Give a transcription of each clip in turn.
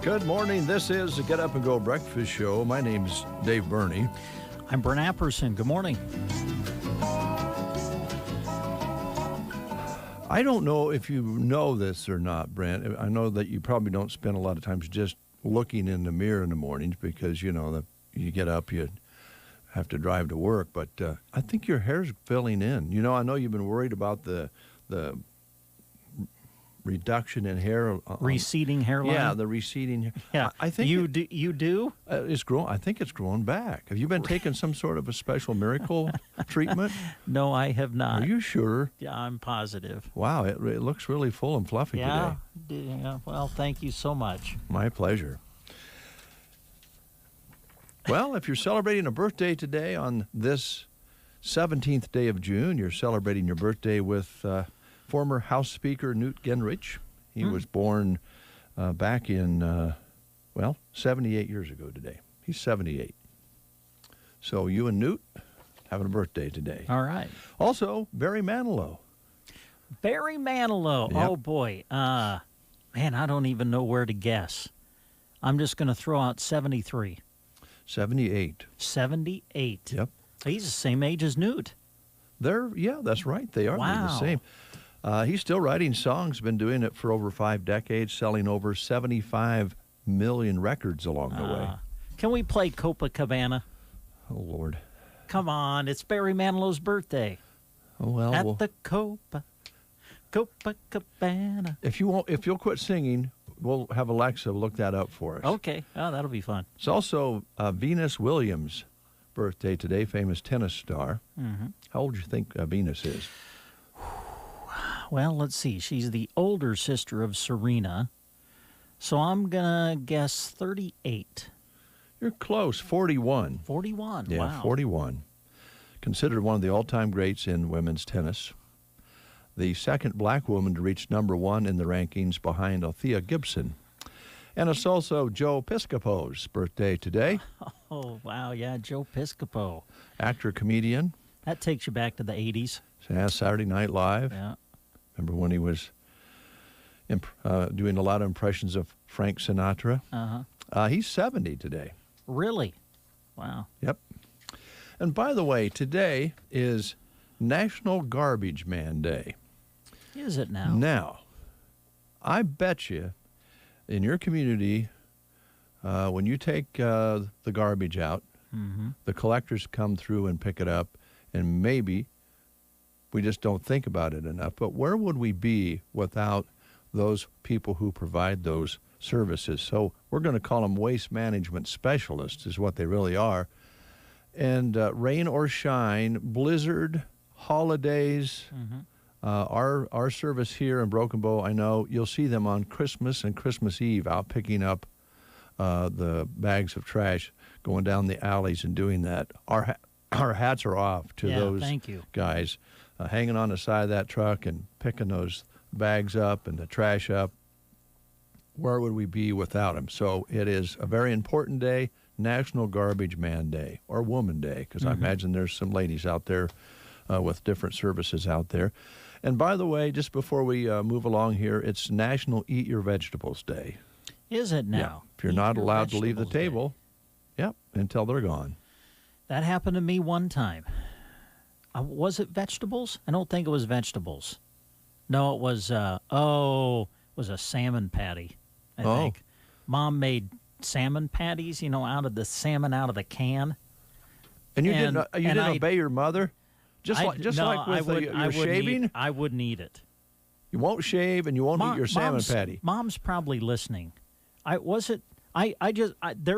Good morning. This is the Get Up and Go Breakfast Show. My name's Dave Burney. I'm Brent Apperson. Good morning. I don't know if you know this or not, Brent. I know that you probably don't spend a lot of times just looking in the mirror in the mornings because, you know, you get up, you have to drive to work. But I think your hair's filling in. You know, I know you've been worried about the reduction in hair, receding hairline. Yeah, the receding hair. Yeah, I think you do. It's grown. I think it's growing back. Have you been taking some sort of a special miracle treatment? No, I have not. Are you sure? Yeah, I'm positive. Wow, it looks really full and fluffy today. Yeah. Well, thank you so much. My pleasure. Well, if you're celebrating a birthday today on this 17th day of June, you're celebrating your birthday with former House Speaker Newt Gingrich. He was born back in, 78 years ago today. He's 78. So you and Newt having a birthday today. All right. Also, Barry Manilow. Barry Manilow. Yep. Oh, boy. Man, I don't even know where to guess. I'm just going to throw out 73. 78. 78. Yep. He's the same age as Newt. That's right. They are Wow. the same. He's still writing songs, been doing it for over 5 decades, selling over 75 million records along the way. Can we play Copacabana? Oh, Lord. Come on, it's Barry Manilow's birthday. Oh, well. At the Copacabana. If you'll quit singing, we'll have Alexa look that up for us. Okay. Oh, that'll be fun. It's also Venus Williams' birthday today, famous tennis star. Mm-hmm. How old do you think Venus is? Well, let's see. She's the older sister of Serena. So I'm going to guess 38. You're close, 41. 41, Yeah, wow. 41. Considered one of the all-time greats in women's tennis. The second black woman to reach number 1 in the rankings behind Althea Gibson. And it's also Joe Piscopo's birthday today. Oh, wow, yeah, Joe Piscopo. Actor, comedian. That takes you back to the 80s. Yeah, Saturday Night Live. Yeah. Remember when he was doing a lot of impressions of Frank Sinatra? Uh-huh. He's 70 today. Really? Wow. Yep. And by the way, today is National Garbage Man Day. Is it now? Now, I bet you in your community, when you take the garbage out, the collectors come through and pick it up, and maybe we just don't think about it enough. But where would we be without those people who provide those services? So we're going to call them waste management specialists is what they really are. And rain or shine, blizzard, holidays, our service here in Broken Bow, I know you'll see them on Christmas and Christmas Eve out picking up the bags of trash, going down the alleys and doing that. Our hats are off to those thank you. guys hanging on the side of that truck and picking those bags up and the trash up. Where would we be without them? So it is a very important day, National Garbage Man Day, or Woman Day, because I imagine there's some ladies out there with different services out there. And by the way, just before we move along here, it's National Eat Your Vegetables Day. Is it now? Yeah. If you're not allowed to leave the table, until they're gone. That happened to me one time. Was it vegetables? I don't think it was vegetables. No, it was, it was a salmon patty, I think. Mom made salmon patties, out of the salmon out of the can. And you didn't obey your mother? Like with your shaving? I wouldn't eat it. You won't shave and you won't eat your salmon patty. Mom's probably listening. There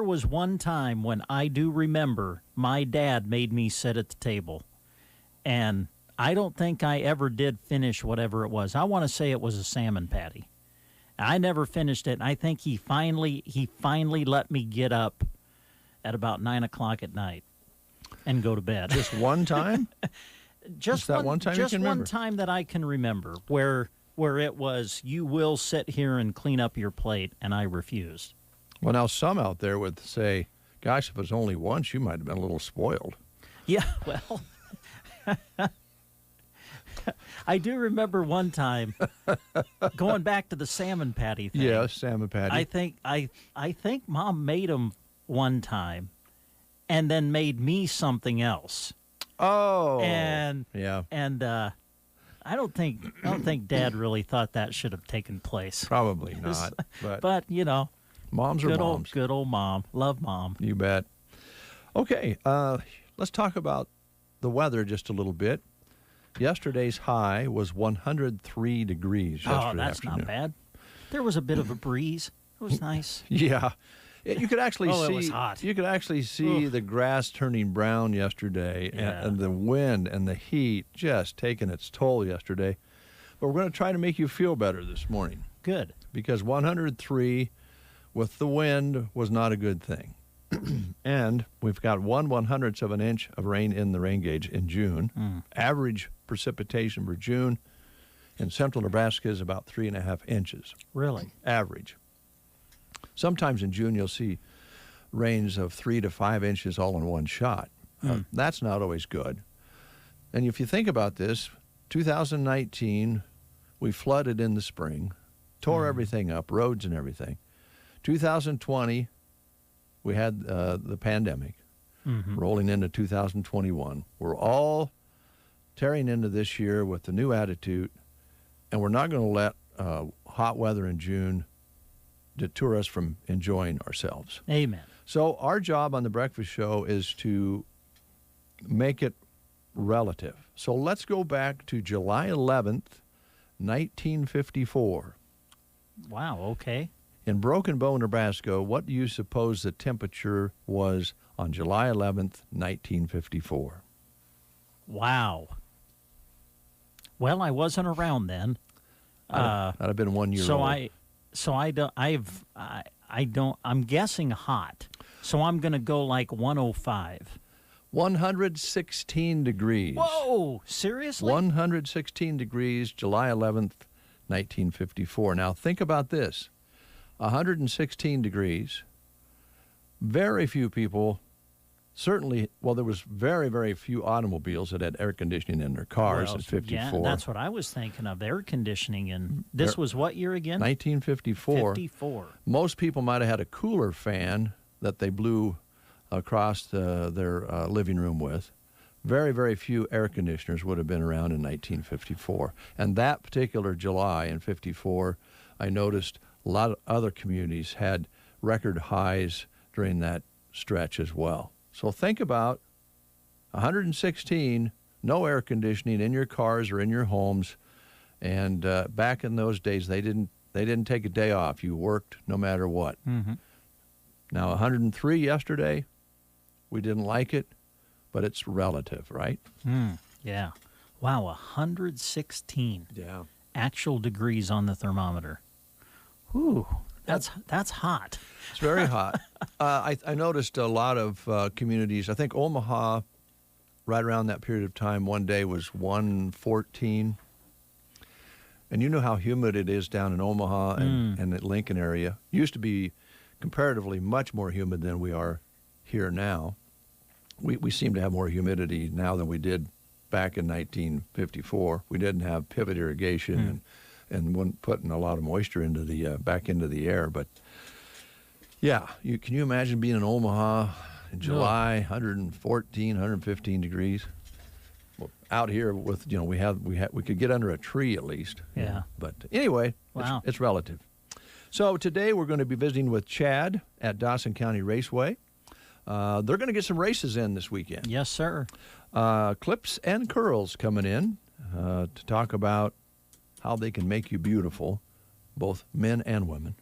was one time when I do remember my dad made me sit at the table, and I don't think I ever did finish whatever it was. I want to say it was a salmon patty. I never finished it. I think he finally let me get up at about 9 o'clock at night and go to bed. Just one time? Just that one time you just can one remember? time that I can remember where it was, you will sit here and clean up your plate, and I refused. Well, now some out there would say, gosh, if it was only once, you might have been a little spoiled. Yeah, well, I do remember one time going back to the salmon patty thing. Yes, salmon patty. I think Mom made them one time, and then made me something else. Oh. And yeah, I don't think Dad really thought that should have taken place. probably not. But you know, Moms are moms. good old Mom. Love Mom. You bet. Okay, let's talk about the weather just a little bit. Yesterday's high was 103 degrees yesterday Oh, that's afternoon. not bad. There was a bit of a breeze. It was nice. Yeah. You could actually Oh, see it was hot. You could actually see Oof. the grass turning brown yesterday, Yeah. and the wind and the heat just taking its toll yesterday. But we're going to try to make you feel better this morning, Good. because 103 with the wind was not a good thing. And we've got 1/100th of an inch of rain in the rain gauge in June. Average precipitation for June in central Nebraska is about 3.5 inches. Really? Average. Sometimes in June you'll see rains of 3 to 5 inches all in one shot. That's not always good. And if you think about this, 2019, we flooded in the spring, tore everything up, roads and everything. 2020, we had the pandemic. Rolling into 2021. We're all tearing into this year with the new attitude, and we're not going to let hot weather in June deter us from enjoying ourselves. Amen. So our job on the Breakfast Show is to make it relative. So let's go back to July 11th, 1954. Wow, okay. In Broken Bow, Nebraska, what do you suppose the temperature was on July 11th, 1954? Wow. Well, I wasn't around then. That'd have been 1 year old. I'm guessing hot. So I'm going to go like 105. 116 degrees. Whoa, seriously? 116 degrees, July 11th, 1954. Now think about this. 116 degrees. Very few people, certainly, well, there was very, very few automobiles that had air conditioning in their cars Well, in 54. Yeah, that's what I was thinking of, air conditioning. And this was what year again? 1954. 54. Most people might have had a cooler fan that they blew across their living room with. Very, very few air conditioners would have been around in 1954. And that particular July in 54, I noticed a lot of other communities had record highs during that stretch as well. So think about 116, no air conditioning in your cars or in your homes. And back in those days, they didn't take a day off. You worked no matter what. Now 103 yesterday, we didn't like it, but it's relative, right? Yeah. Wow, 116 Yeah. actual degrees on the thermometer. Whew, that's hot. It's very hot. I noticed a lot of communities. I think Omaha, right around that period of time, one day was 114. And you know how humid it is down in Omaha and the Lincoln area. Used to be comparatively much more humid than we are here now. We seem to have more humidity now than we did back in 1954. We didn't have pivot irrigation and wasn't putting a lot of moisture into the back into the air. But yeah, can you imagine being in Omaha in July, 114, 115 degrees? Well, out here with we could get under a tree at least. Yeah. But anyway, Wow. it's relative. So today we're going to be visiting with Chad at Dawson County Raceway. They're going to get some races in this weekend. Yes, sir. Clips and Curls coming in to talk about how they can make you beautiful, both men and women,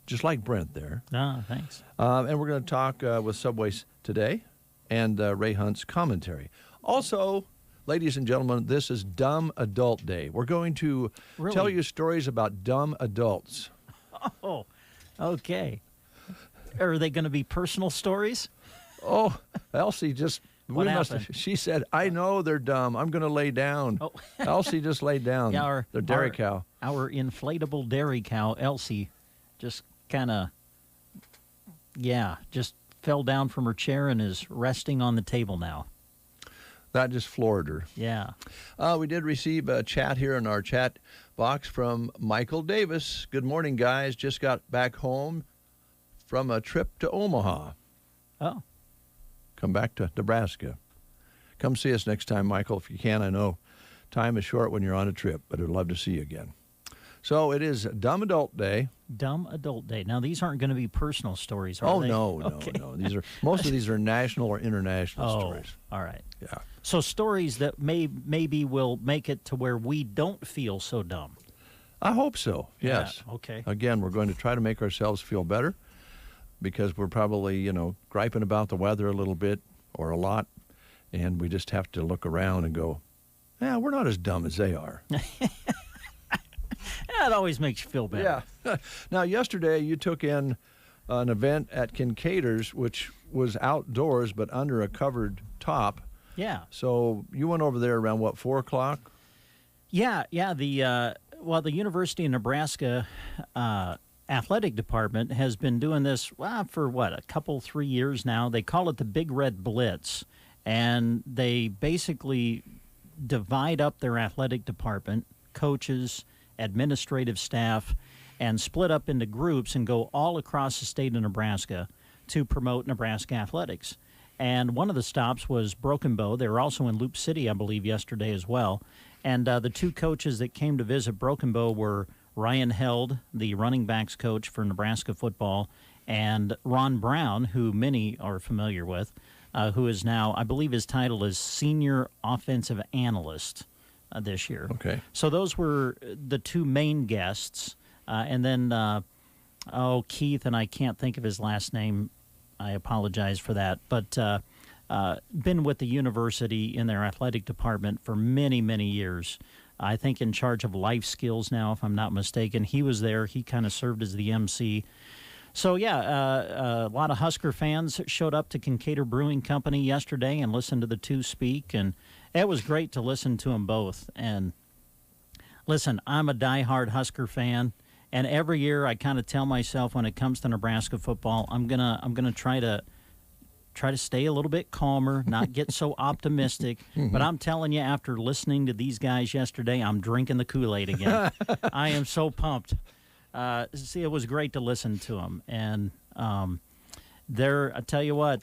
just like Brent there. No, thanks. And we're going to talk with Subways today and Ray Hunt's commentary. Also, Ladies and gentlemen, this is Dumb Adult Day. We're going to Really? tell you stories about dumb adults. Oh, okay. Are they going to be personal stories? Oh, Elsie just... What happened? She said, I know they're dumb. I'm going to lay down. Oh. Elsie just laid down. Yeah, They're dairy cow. Our inflatable dairy cow, Elsie, just kind of, just fell down from her chair and is resting on the table now. That just floored her. Yeah. We did receive a chat here in our chat box from Michael Davis. Good morning, guys. Just got back home from a trip to Omaha. Oh. Come back to Nebraska. Come see us next time, Michael, if you can. I know time is short when you're on a trip, but I'd love to see you again. So it is Dumb Adult Day. Dumb Adult Day. Now, these aren't going to be personal stories, are they? No. Okay. Most of these are national or international stories. All right. Yeah. So stories that maybe will make it to where we don't feel so dumb. I hope so, yes. Yeah, okay. Again, we're going to try to make ourselves feel better because we're probably, griping about the weather a little bit or a lot, and we just have to look around and go, yeah, we're not as dumb as they are. That always makes you feel better. Yeah. Now, yesterday you took in an event at Kincaid's, which was outdoors but under a covered top. Yeah. So you went over there around, 4 o'clock? Yeah. The University of Nebraska athletic department has been doing this for a couple, 3 years now. They call it the Big Red Blitz, and they basically divide up their athletic department, coaches, administrative staff, and split up into groups and go all across the state of Nebraska to promote Nebraska athletics. And one of the stops was Broken Bow. They were also in Loop City, I believe, yesterday as well. And the two coaches that came to visit Broken Bow were Ryan Held, the running backs coach for Nebraska football, and Ron Brown, who many are familiar with, who is now, I believe his title is Senior Offensive Analyst this year. Okay. So those were the two main guests. And then, Keith, and I can't think of his last name. I apologize for that. But been with the university in their athletic department for many, many years. I think in charge of life skills now, if I'm not mistaken. He was there. He kind of served as the MC. So, a lot of Husker fans showed up to Kincaid Brewing Company yesterday and listened to the two speak. And it was great to listen to them both. And listen, I'm a diehard Husker fan. And every year I kind of tell myself when it comes to Nebraska football, I'm gonna try to stay a little bit calmer, not get so optimistic. But I'm telling you, after listening to these guys yesterday, I'm drinking the Kool-Aid again. I am so pumped. It was great to listen to them, and I tell you what,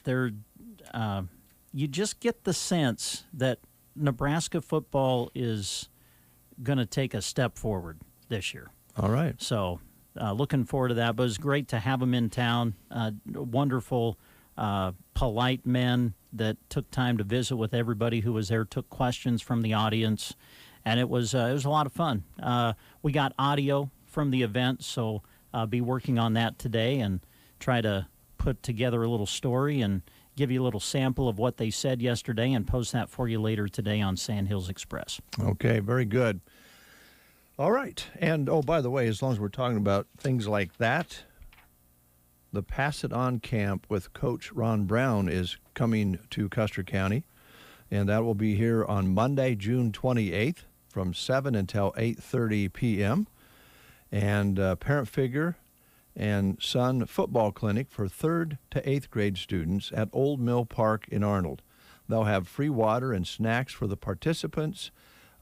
you just get the sense that Nebraska football is going to take a step forward this year. All right. So looking forward to that. But it was great to have them in town. Wonderful, polite men that took time to visit with everybody who was there, took questions from the audience, and it was a lot of fun. We got audio from the event, so I'll be working on that today and try to put together a little story and give you a little sample of what they said yesterday and post that for you later today on Sand Hills Express. Okay, very good. All right. And, by the way, as long as we're talking about things like that, the Pass It On camp with Coach Ron Brown is coming to Custer County, and that will be here on Monday, June 28th from 7 until 8:30 p.m. And parent figure and son football clinic for 3rd to 8th grade students at Old Mill Park in Arnold. They'll have free water and snacks for the participants.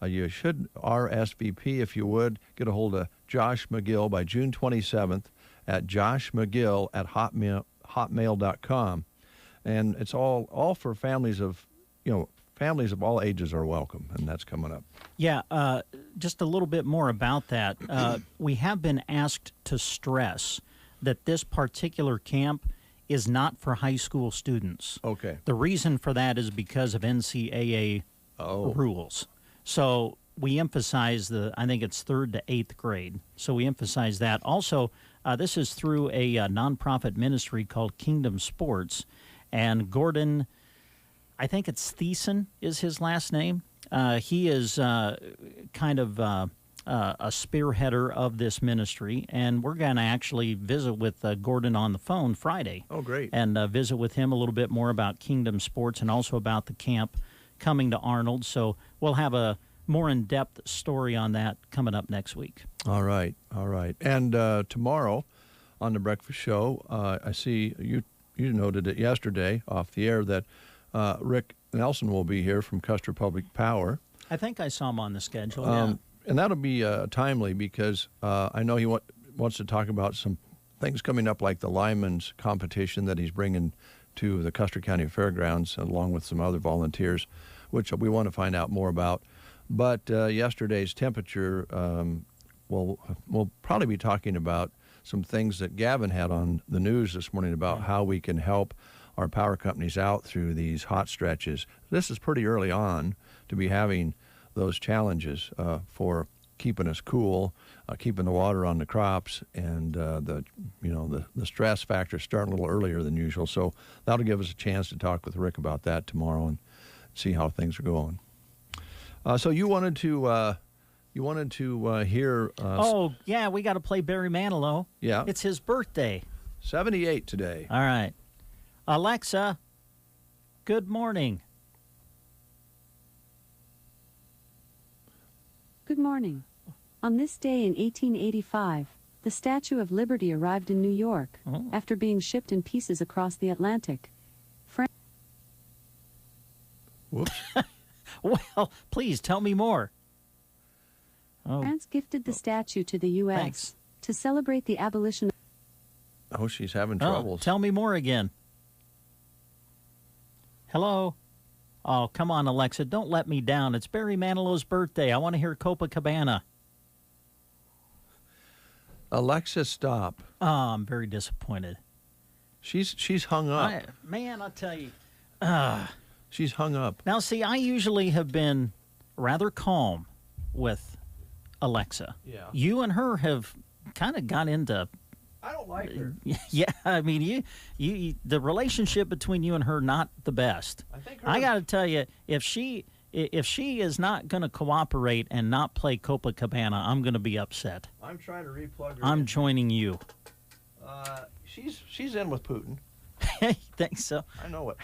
You should RSVP, if you would. Get a hold of Josh McGill by June 27th at joshmcgill@hotmail.com. And it's all for families of all ages are welcome, and that's coming up. Yeah, just a little bit more about that. We have been asked to stress that this particular camp is not for high school students. Okay. The reason for that is because of NCAA rules. So we emphasize I think it's 3rd to 8th grade. So we emphasize that. Also, this is through a nonprofit ministry called Kingdom Sports. And Gordon, I think it's Thiessen is his last name. He is kind of a spearheader of this ministry, and we're going to actually visit with Gordon on the phone Friday. Oh, great. And visit with him a little bit more about Kingdom Sports and also about the camp coming to Arnold. So we'll have a more in-depth story on that coming up next week. All right. And tomorrow on the Breakfast Show, I see you noted it yesterday off the air that Rick Nelson will be here from Custer Public Power. I think I saw him on the schedule, yeah. And that'll be timely because I know he wants to talk about some things coming up like the Lineman's competition that he's bringing to the Custer County Fairgrounds along with some other volunteers, which we want to find out more about. But yesterday's temperature, we'll probably be talking about some things that Gavin had on the news this morning about how we can help our power companies out through these hot stretches. This is pretty early on to be having those challenges for keeping us cool, keeping the water on the crops, and the stress factor starting a little earlier than usual. So that'll give us a chance to talk with Rick about that tomorrow and see how things are going. So you wanted to hear? Oh yeah, we got to play Barry Manilow. Yeah, it's his birthday. 78 today. All right, Alexa. Good morning. Good morning. On this day in 1885, the Statue of Liberty arrived in New York after being shipped in pieces across the Atlantic. Whoops. Well, please tell me more. France gifted the statue to the U.S. Thanks. to celebrate the abolition. Oh, she's having troubles. Tell me more again. Hello? Oh, come on, Alexa. Don't let me down. It's Barry Manilow's birthday. I want to hear Copacabana. Alexa, stop. Oh, I'm very disappointed. She's hung up. I'll tell you. She's hung up. Now, see, I usually have been rather calm with Alexa. Yeah. You and her have kind of got into... I don't like her. Yeah, I mean, you the relationship between you and her not the best. I got to tell you, if she is not going to cooperate and not play Copacabana, I'm going to be upset. I'm trying to replug her. I'm joining you. She's in with Putin. You think so? I know it.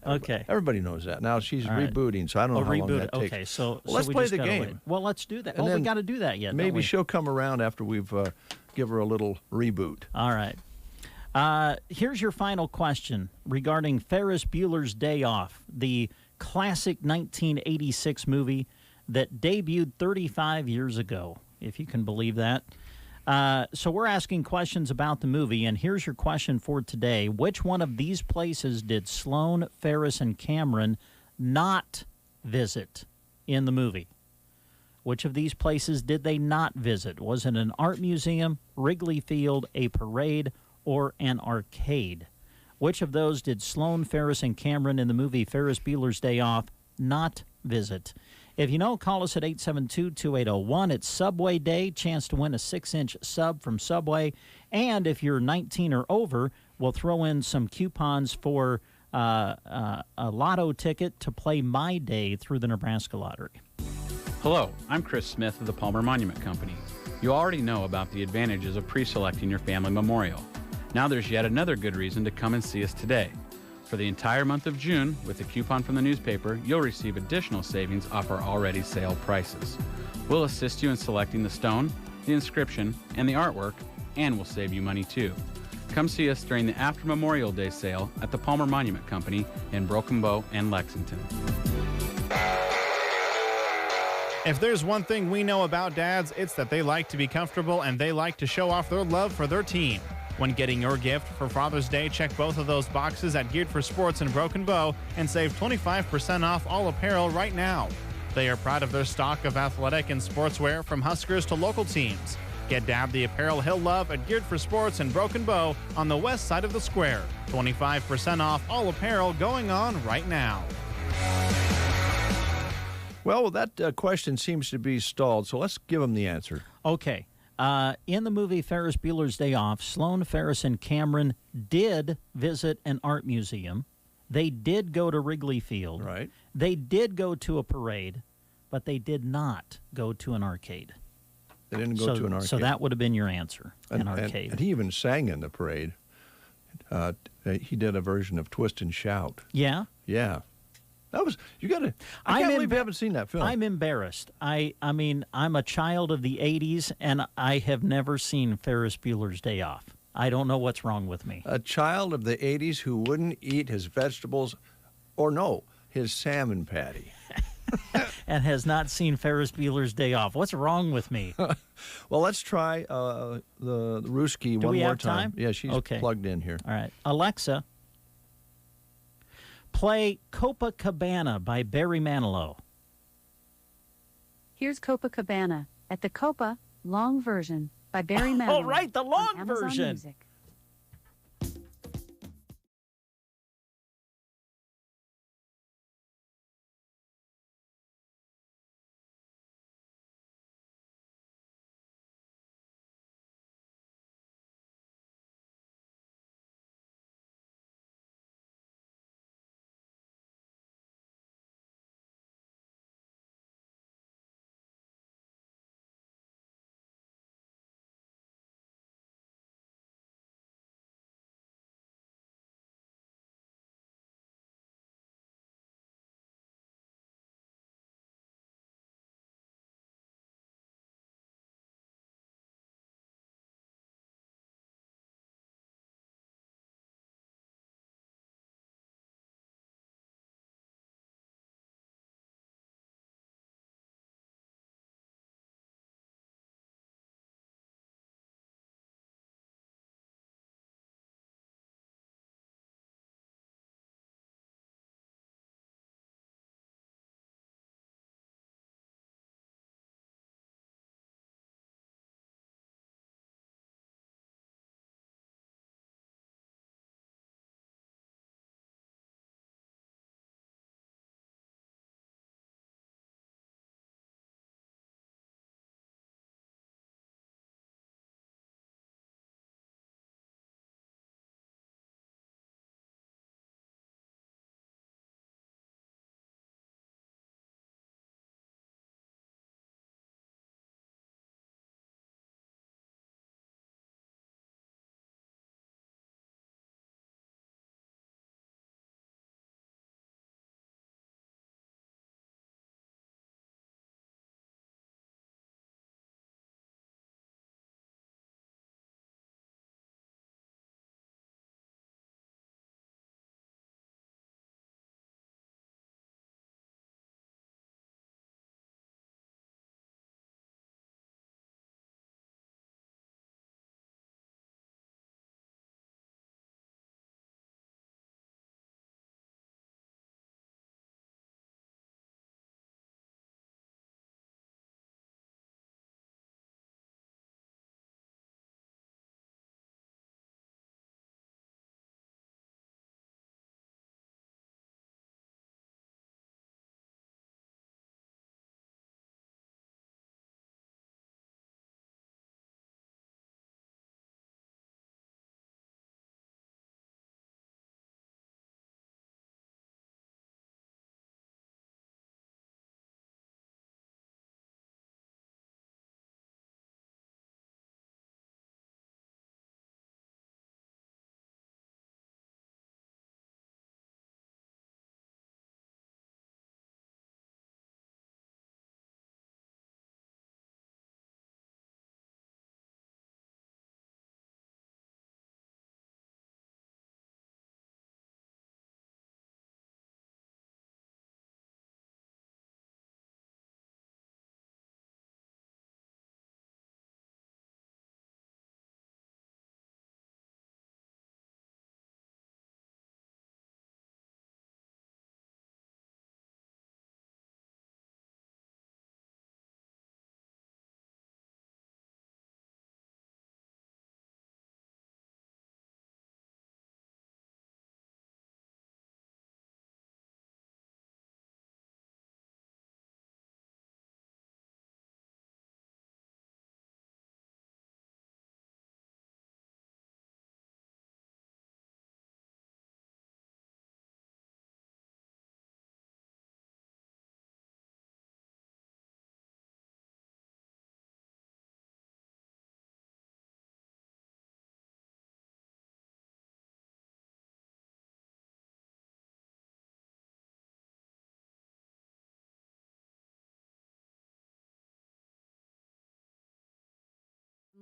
Okay. Everybody knows that. Now she's All right. rebooting, so I don't know how long that takes. Okay, so let's we play just the gotta game. wait. Well, let's do that. And We then got to do that yet. don't Maybe we? she'll come around after we've give her a little reboot. All right. Here's your final question regarding Ferris Bueller's Day Off, the classic 1986 movie that debuted 35 years ago, if you can believe that. So we're asking questions about the movie, and here's your question for today. Which one of these places did Sloane, Ferris, and Cameron not visit in the movie? Which of these places did they not visit? Was it an art museum, Wrigley Field, a parade, or an arcade? Which of those did Sloane, Ferris, and Cameron in the movie Ferris Bueller's Day Off not visit? If you know, call us at 872-2801. It's Subway Day, chance to win a 6-inch sub from Subway. And if you're 19 or over, we'll throw in some coupons for a lotto ticket to play My Day through the Nebraska Lottery. Hello, I'm Chris Smith of the Palmer Monument Company. You already know about the advantages of pre-selecting your family memorial. Now there's yet another good reason to come and see us today. For the entire month of June, with a coupon from the newspaper, you'll receive additional savings off our already sale prices. We'll assist you in selecting the stone, the inscription, and the artwork, and we'll save you money too. Come see us during the After Memorial Day sale at the Palmer Monument Company in Broken Bow and Lexington. If there's one thing we know about dads, it's that they like to be comfortable and they like to show off their love for their team. When getting your gift for Father's Day, check both of those boxes at Geared for Sports in Broken Bow and save 25% off all apparel right now. They are proud of their stock of athletic and sportswear from Huskers to local teams. Get Dad the apparel he'll love at Geared for Sports in Broken Bow on the west side of the square. 25% off all apparel going on right now. Well, that question seems to be stalled, so let's give him the answer. Okay. In the movie Ferris Bueller's Day Off, Sloane, Ferris, and Cameron did visit an art museum, They did go to Wrigley Field. Right. They did go to a parade, but they did not go to an arcade. They didn't go to an arcade. So that would have been your answer, an arcade. And he even sang in the parade. He did a version of Twist and Shout. Yeah? Yeah. That was, you got to, I can't believe you haven't seen that film. I'm embarrassed. I mean, I'm a child of the 80s, and I have never seen Ferris Bueller's Day Off. I don't know what's wrong with me. A child of the 80s who wouldn't eat his vegetables, or no, his salmon patty. And has not seen Ferris Bueller's Day Off. What's wrong with me? Well, let's try the Ruski Do one we more have time? Yeah, she's Okay. plugged in here. All right. Alexa, play Copacabana by Barry Manilow. Here's Copacabana at the Copa long version by Barry Manilow. Oh, right, the on long Amazon version. Music.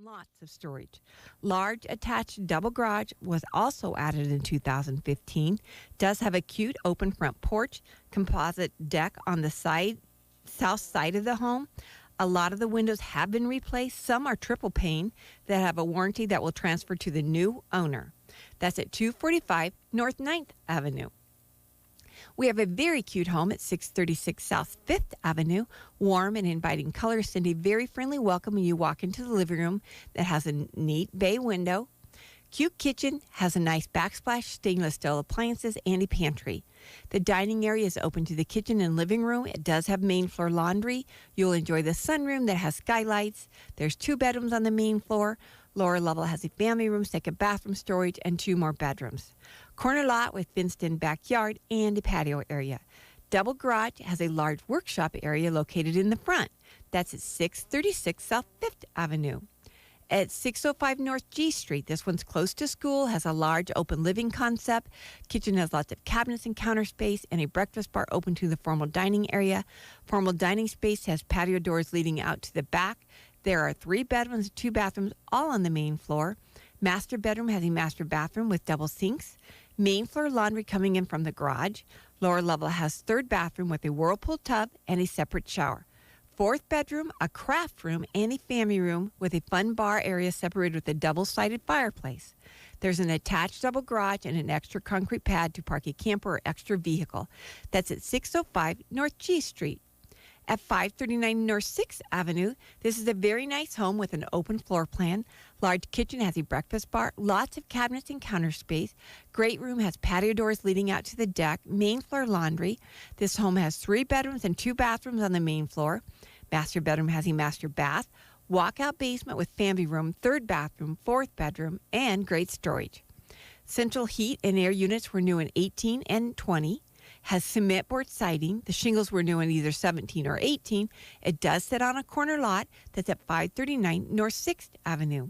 Lots of storage. Large attached double garage was also added in 2015. Does have a cute open front porch, composite deck on the south side of the home. A lot of the windows have been replaced. Some are triple pane that have a warranty that will transfer to the new owner. That's at 245 North 9th Avenue. We have a very cute home at 636 South 5th Avenue. Warm and inviting colors send a very friendly welcome when you walk into the living room that has a neat bay window. Cute kitchen, has a nice backsplash, stainless steel appliances, and a pantry. The dining area is open to the kitchen and living room. It does have main floor laundry. You'll enjoy the sunroom that has skylights. There's 2 bedrooms on the main floor. Lower level has a family room, second bathroom storage, and 2 more bedrooms. Corner lot with fenced-in backyard and a patio area. Double garage has a large workshop area located in the front. That's at 636 South 5th Avenue. At 605 North G Street, this one's close to school, has a large open living concept. Kitchen has lots of cabinets and counter space, and a breakfast bar open to the formal dining area. Formal dining space has patio doors leading out to the back. There are 3 bedrooms and 2 bathrooms, all on the main floor. Master bedroom has a master bathroom with double sinks. Main floor laundry coming in from the garage. Lower level has 3rd bathroom with a whirlpool tub and a separate shower. 4th bedroom, a craft room, and a family room with a fun bar area separated with a double-sided fireplace. There's an attached double garage and an extra concrete pad to park a camper or extra vehicle. That's at 605 North G Street. At 539 North 6th Avenue, this is a very nice home with an open floor plan. Large kitchen has a breakfast bar, lots of cabinets and counter space. Great room has patio doors leading out to the deck, main floor laundry. This home has 3 bedrooms and 2 bathrooms on the main floor. Master bedroom has a master bath, walkout basement with family room, 3rd bathroom, 4th bedroom, and great storage. Central heat and air units were new in 18 and 20. Has cement board siding. The shingles were new in either 17 or 18. It does sit on a corner lot that's at 539 North 6th Avenue.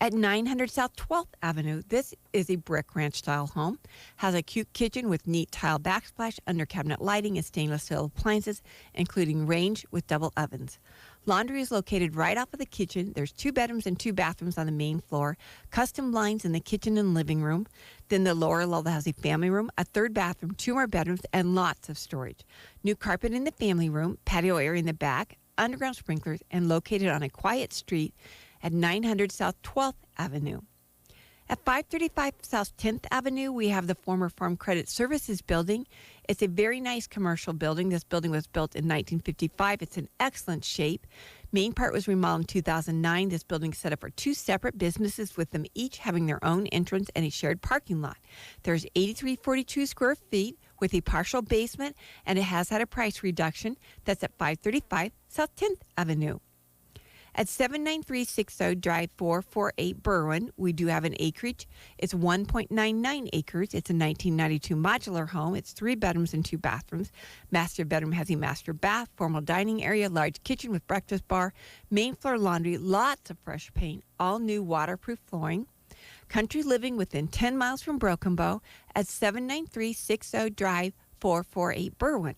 At 900 South 12th Avenue, this is a brick ranch-style home. Has a cute kitchen with neat tile backsplash, under-cabinet lighting, and stainless steel appliances, including range with double ovens. Laundry is located right off of the kitchen. There's 2 bedrooms and 2 bathrooms on the main floor. Custom blinds in the kitchen and living room. Then the lower level has a family room, a 3rd bathroom, 2 more bedrooms, and lots of storage. New carpet in the family room, patio area in the back, underground sprinklers, and located on a quiet street at 900 South 12th Avenue. At 535 South 10th Avenue, we have the former Farm Credit Services building. It's a very nice commercial building. This building was built in 1955. It's in excellent shape. Main part was remodeled in 2009. This building is set up for 2 separate businesses, with them each having their own entrance and a shared parking lot. There's 8342 square feet with a partial basement, and it has had a price reduction. That's at 535 South 10th Avenue. At 79360 Drive 448 Berwyn, we do have an acreage. It's 1.99 acres. It's a 1992 modular home. It's 3 bedrooms and 2 bathrooms. Master bedroom has a master bath, formal dining area, large kitchen with breakfast bar, main floor laundry, lots of fresh paint, all new waterproof flooring. Country living within 10 miles from Broken Bow at 79360 Drive 448 Berwyn.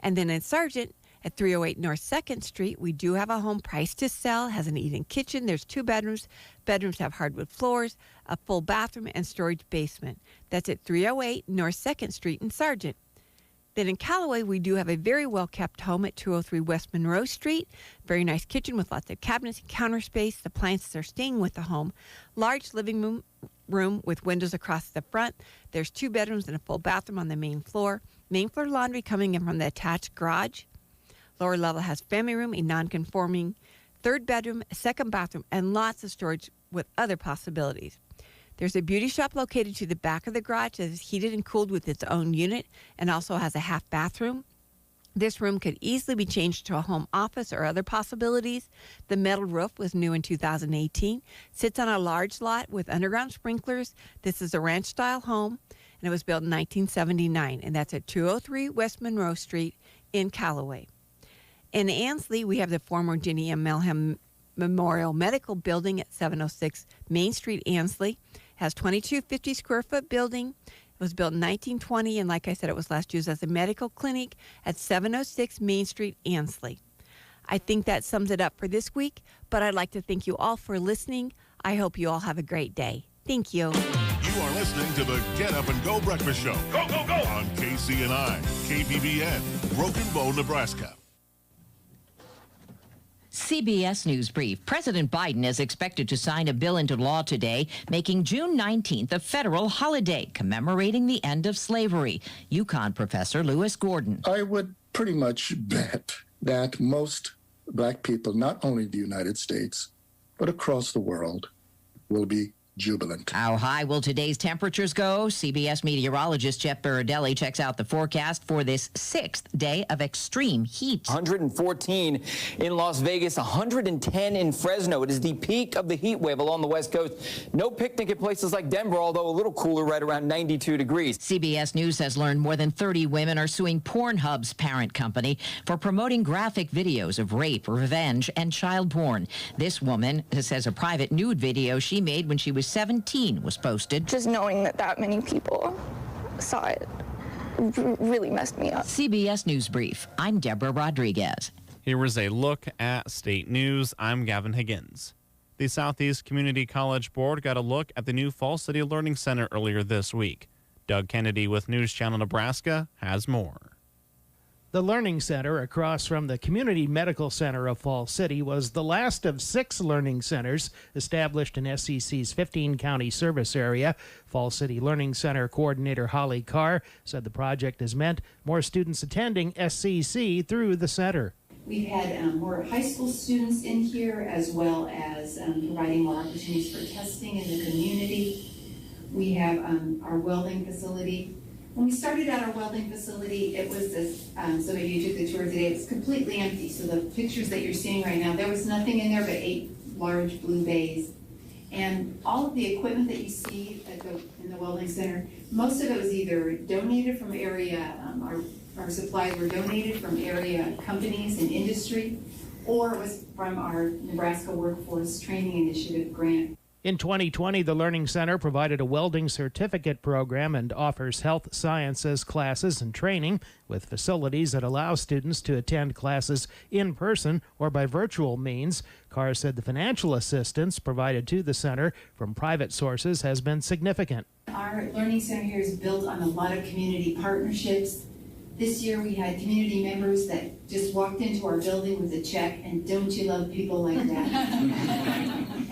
And then in Sargent, at 308 North 2nd Street, we do have a home priced to sell. Has an eat-in kitchen. There's 2 bedrooms. Bedrooms have hardwood floors, a full bathroom, and storage basement. That's at 308 North 2nd Street in Sargent. Then in Callaway, we do have a very well-kept home at 203 West Monroe Street. Very nice kitchen with lots of cabinets and counter space. The appliances are staying with the home. Large living room with windows across the front. There's 2 bedrooms and a full bathroom on the main floor. Main floor laundry coming in from the attached garage. Lower level has family room, a non-conforming 3rd bedroom, a 2nd bathroom, and lots of storage with other possibilities. There's a beauty shop located to the back of the garage that is heated and cooled with its own unit and also has a half bathroom. This room could easily be changed to a home office or other possibilities. The metal roof was new in 2018. Sits on a large lot with underground sprinklers. This is a ranch-style home, and it was built in 1979, and that's at 203 West Monroe Street in Callaway. In Ansley, we have the former Jenny M. Melham Memorial Medical Building at 706 Main Street, Ansley. Has 2250 square foot building. It was built in 1920, and like I said, it was last used as a medical clinic at 706 Main Street, Ansley. I think that sums it up for this week, but I'd like to thank you all for listening. I hope you all have a great day. Thank you. You are listening to the Get Up and Go Breakfast Show. Go, go, go! On KCNI, KBBN, Broken Bow, Nebraska. CBS News Brief. President Biden is expected to sign a bill into law today, making June 19th a federal holiday commemorating the end of slavery. UConn professor Lewis Gordon. I would pretty much bet that most black people, not only in the United States, but across the world, will be jubilant. How high will today's temperatures go? CBS meteorologist Jeff Baradelli checks out the forecast for this 6th day of extreme heat. 114 in Las Vegas, 110 in Fresno. It is the peak of the heat wave along the West Coast. No picnic at places like Denver, although a little cooler, right around 92 degrees. CBS News has learned more than 30 women are suing Pornhub's parent company for promoting graphic videos of rape, revenge, and child porn. This woman says a private nude video she made when she was 17 was posted. Just knowing that many people saw it really messed me up. CBS News Brief. I'm Deborah Rodriguez. Here is a look at state news. I'm Gavin Higgins. The Southeast Community College Board got a look at the new Fall City Learning Center earlier this week. Doug Kennedy with News Channel Nebraska has more. The Learning Center across from the Community Medical Center of Fall City was the last of 6 learning centers established in SCC's 15-county service area. Fall City Learning Center coordinator Holly Carr said the project has meant more students attending SCC through the center. We've had more high school students in here, as well as providing more opportunities for testing in the community. We have our welding facility. When we started out our welding facility, it was this, so maybe you took the tour today, it's completely empty. So the pictures that you're seeing right now, there was nothing in there but 8 large blue bays. And all of the equipment that you see in the welding center, most of it was either donated from area, our supplies were donated from area companies and industry, or it was from our Nebraska Workforce Training Initiative grant. In 2020, the Learning Center provided a welding certificate program and offers health sciences classes and training with facilities that allow students to attend classes in person or by virtual means. Carr said the financial assistance provided to the center from private sources has been significant. Our Learning Center here is built on a lot of community partnerships. This year we had community members that just walked into our building with a check, and don't you love people like that?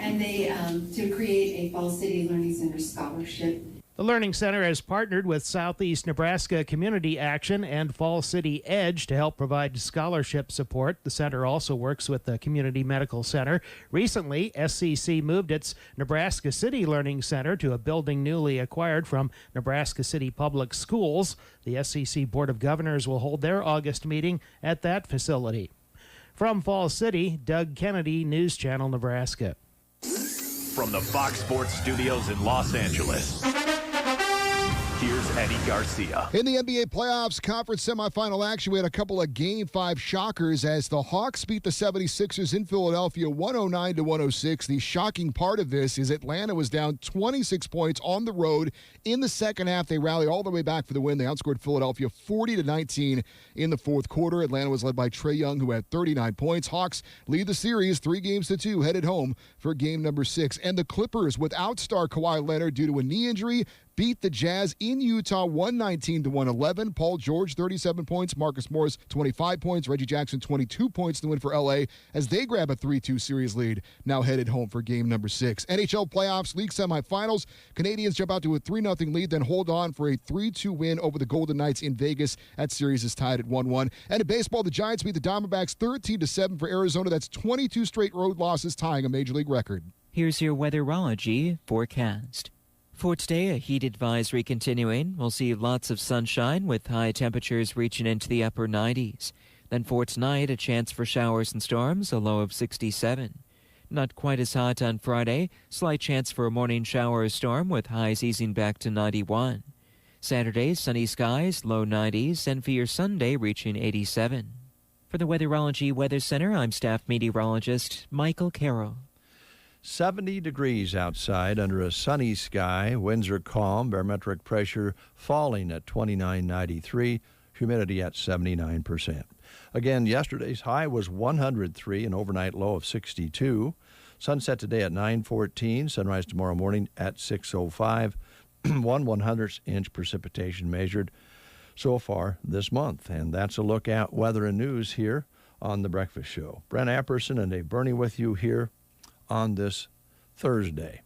And they, to create a Fall City Learning Center scholarship. The Learning Center has partnered with Southeast Nebraska Community Action and Fall City Edge to help provide scholarship support. The center also works with the Community Medical Center. Recently, SCC moved its Nebraska City Learning Center to a building newly acquired from Nebraska City Public Schools. The SCC Board of Governors will hold their August meeting at that facility. From Fall City, Doug Kennedy, News Channel, Nebraska. From the Fox Sports Studios in Los Angeles, here's Eddie Garcia. In the NBA playoffs conference semifinal action, we had a couple of Game 5 shockers as the Hawks beat the 76ers in Philadelphia 109-106. The shocking part of this is Atlanta was down 26 points on the road. In the second half, they rallied all the way back for the win. They outscored Philadelphia 40-19 in the fourth quarter. Atlanta was led by Trae Young, who had 39 points. Hawks lead the series 3-2, headed home for game number 6. And the Clippers, without star Kawhi Leonard due to a knee injury, beat the Jazz in Utah 119-111. Paul George, 37 points. Marcus Morris, 25 points. Reggie Jackson, 22 points to win for L.A. as they grab a 3-2 series lead, now headed home for game number 6. NHL playoffs, league semifinals. Canadians jump out to a 3-0 lead, then hold on for a 3-2 win over the Golden Knights in Vegas. That series is tied at 1-1. And in baseball, the Giants beat the Diamondbacks 13-7 for Arizona. That's 22 straight road losses, tying a major league record. Here's your weatherology forecast. For today, a heat advisory continuing. We'll see lots of sunshine with high temperatures reaching into the upper 90s. Then for tonight, a chance for showers and storms, a low of 67. Not quite as hot on Friday. Slight chance for a morning shower or storm with highs easing back to 91. Saturday, sunny skies, low 90s, and for your Sunday, reaching 87. For the Weatherology Weather Center, I'm staff meteorologist Michael Carroll. 70 degrees outside under a sunny sky. Winds are calm. Barometric pressure falling at 29.93. Humidity at 79%. Again, yesterday's high was 103, an overnight low of 62. Sunset today at 9:14, sunrise tomorrow morning at 6:05. 1/100th inch precipitation measured so far this month. And that's a look at weather and news here on The Breakfast Show. Brent Apperson and Dave Burney with you here on this Thursday.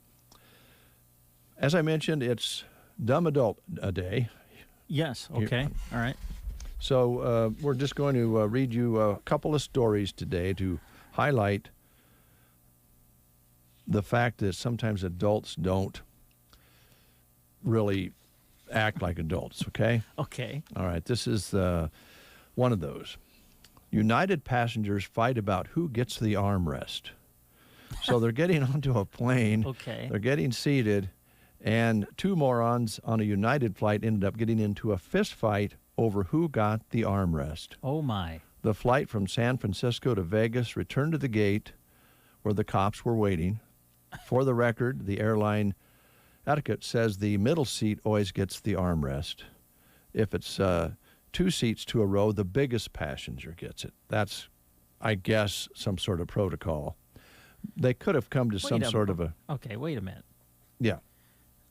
As I mentioned, it's Dumb Adult Day. Yes, okay, all right. So we're just going to read you a couple of stories today to highlight the fact that sometimes adults don't really act like adults, okay? Okay. All right, this is one of those. United passengers fight about who gets the armrest. So they're getting onto a plane. Okay. They're getting seated, and two morons on a United flight ended up getting into a fist fight over who got the armrest. Oh, my. The flight from San Francisco to Vegas returned to the gate where the cops were waiting. For the record, the airline etiquette says the middle seat always gets the armrest. If it's 2 seats to a row, the biggest passenger gets it. That's, I guess, some sort of protocol. They could have come to some sort of a... Okay, wait a minute. Yeah.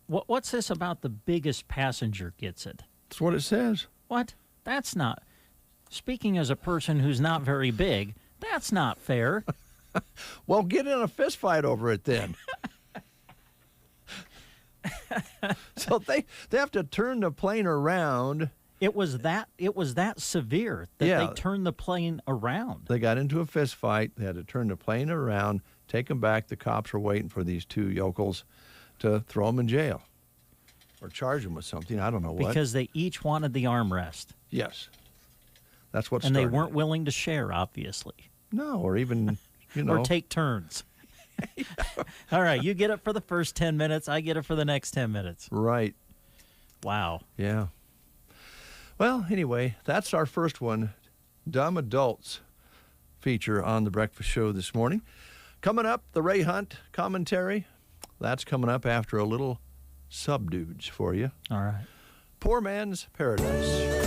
What's this about the biggest passenger gets it? That's what it says. What? That's not... Speaking as a person who's not very big, that's not fair. Well, get in a fist fight over it then. So they have to turn the plane around. It was that severe that they turned the plane around. They got into a fist fight. They had to turn the plane around, take them back. The cops were waiting for these two yokels to throw them in jail or charge them with something. I don't know what. Because they each wanted the armrest. Yes. That's what and started. They weren't willing to share, obviously. No, or even, or take turns. All right, you get it for the first 10 minutes. I get it for the next 10 minutes. Right. Wow. Yeah. Well, anyway, that's our first one, Dumb Adults feature on The Breakfast Show this morning. Coming up, the Ray Hunt commentary. That's coming up after a little Subdudes for you. All right. Poor Man's Paradise.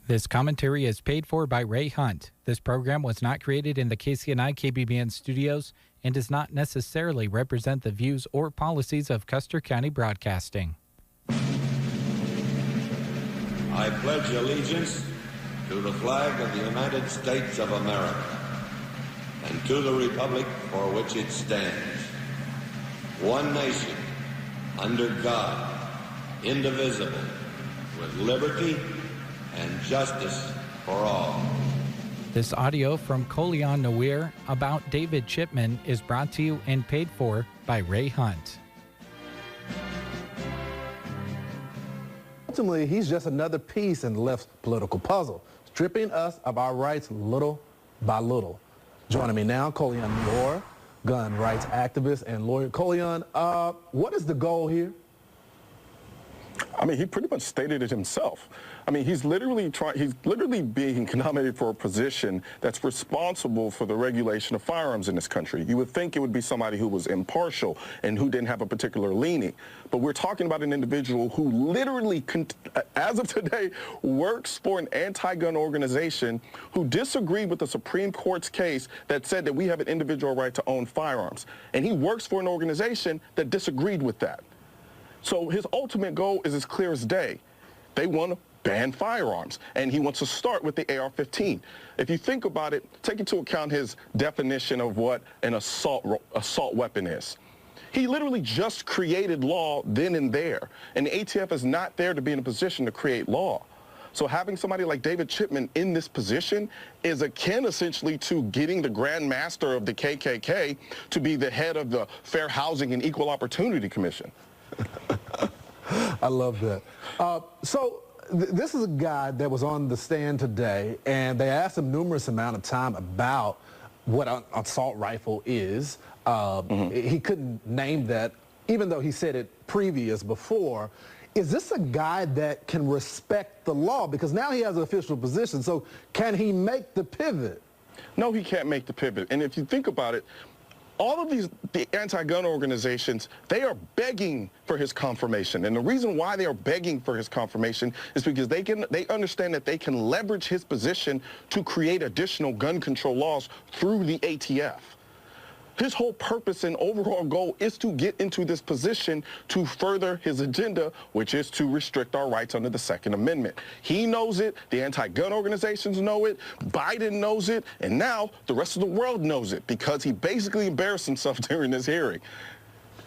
This commentary is paid for by Ray Hunt. This program was not created in the KCNI KBBN studios and does not necessarily represent the views or policies of Custer County Broadcasting. I pledge allegiance to the flag of the United States of America and to the republic for which it stands, one nation, under God, indivisible, with liberty and justice for all. This audio from Kolian Nawir about David Chipman is brought to you and paid for by Ray Hunt. Ultimately, he's just another piece in the left's political puzzle, stripping us of our rights little by little. Joining me now, Kolian Nawir, gun rights activist and lawyer. Kolian, what is the goal here? I mean, he pretty much stated it himself. I mean, he's literally being nominated for a position that's responsible for the regulation of firearms in this country. You would think it would be somebody who was impartial and who didn't have a particular leaning. But we're talking about an individual who literally, as of today, works for an anti-gun organization who disagreed with the Supreme Court's case that said that we have an individual right to own firearms. And he works for an organization that disagreed with that. So his ultimate goal is as clear as day. They want to ban firearms, and he wants to start with the AR-15. If you think about it, take into account his definition of what an assault weapon is. He literally just created law then and there, and the ATF is not there to be in a position to create law. So having somebody like David Chipman in this position is akin essentially to getting the Grand Master of the KKK to be the head of the Fair Housing and Equal Opportunity Commission. I love that. This is a guy that was on the stand today, and they asked him numerous amount of time about what an assault rifle is. He couldn't name that, even though he said it before. Is this a guy that can respect the law? Because now he has an official position, so can he make the pivot? No, he can't make the pivot. And if you think about it, all of the anti-gun organizations, they are begging for his confirmation. And the reason why they are begging for his confirmation is because they understand that they can leverage his position to create additional gun control laws through the ATF. His whole purpose and overall goal is to get into this position to further his agenda, which is to restrict our rights under the Second Amendment. He knows it, the anti-gun organizations know it, Biden knows it, and now the rest of the world knows it because he basically embarrassed himself during this hearing.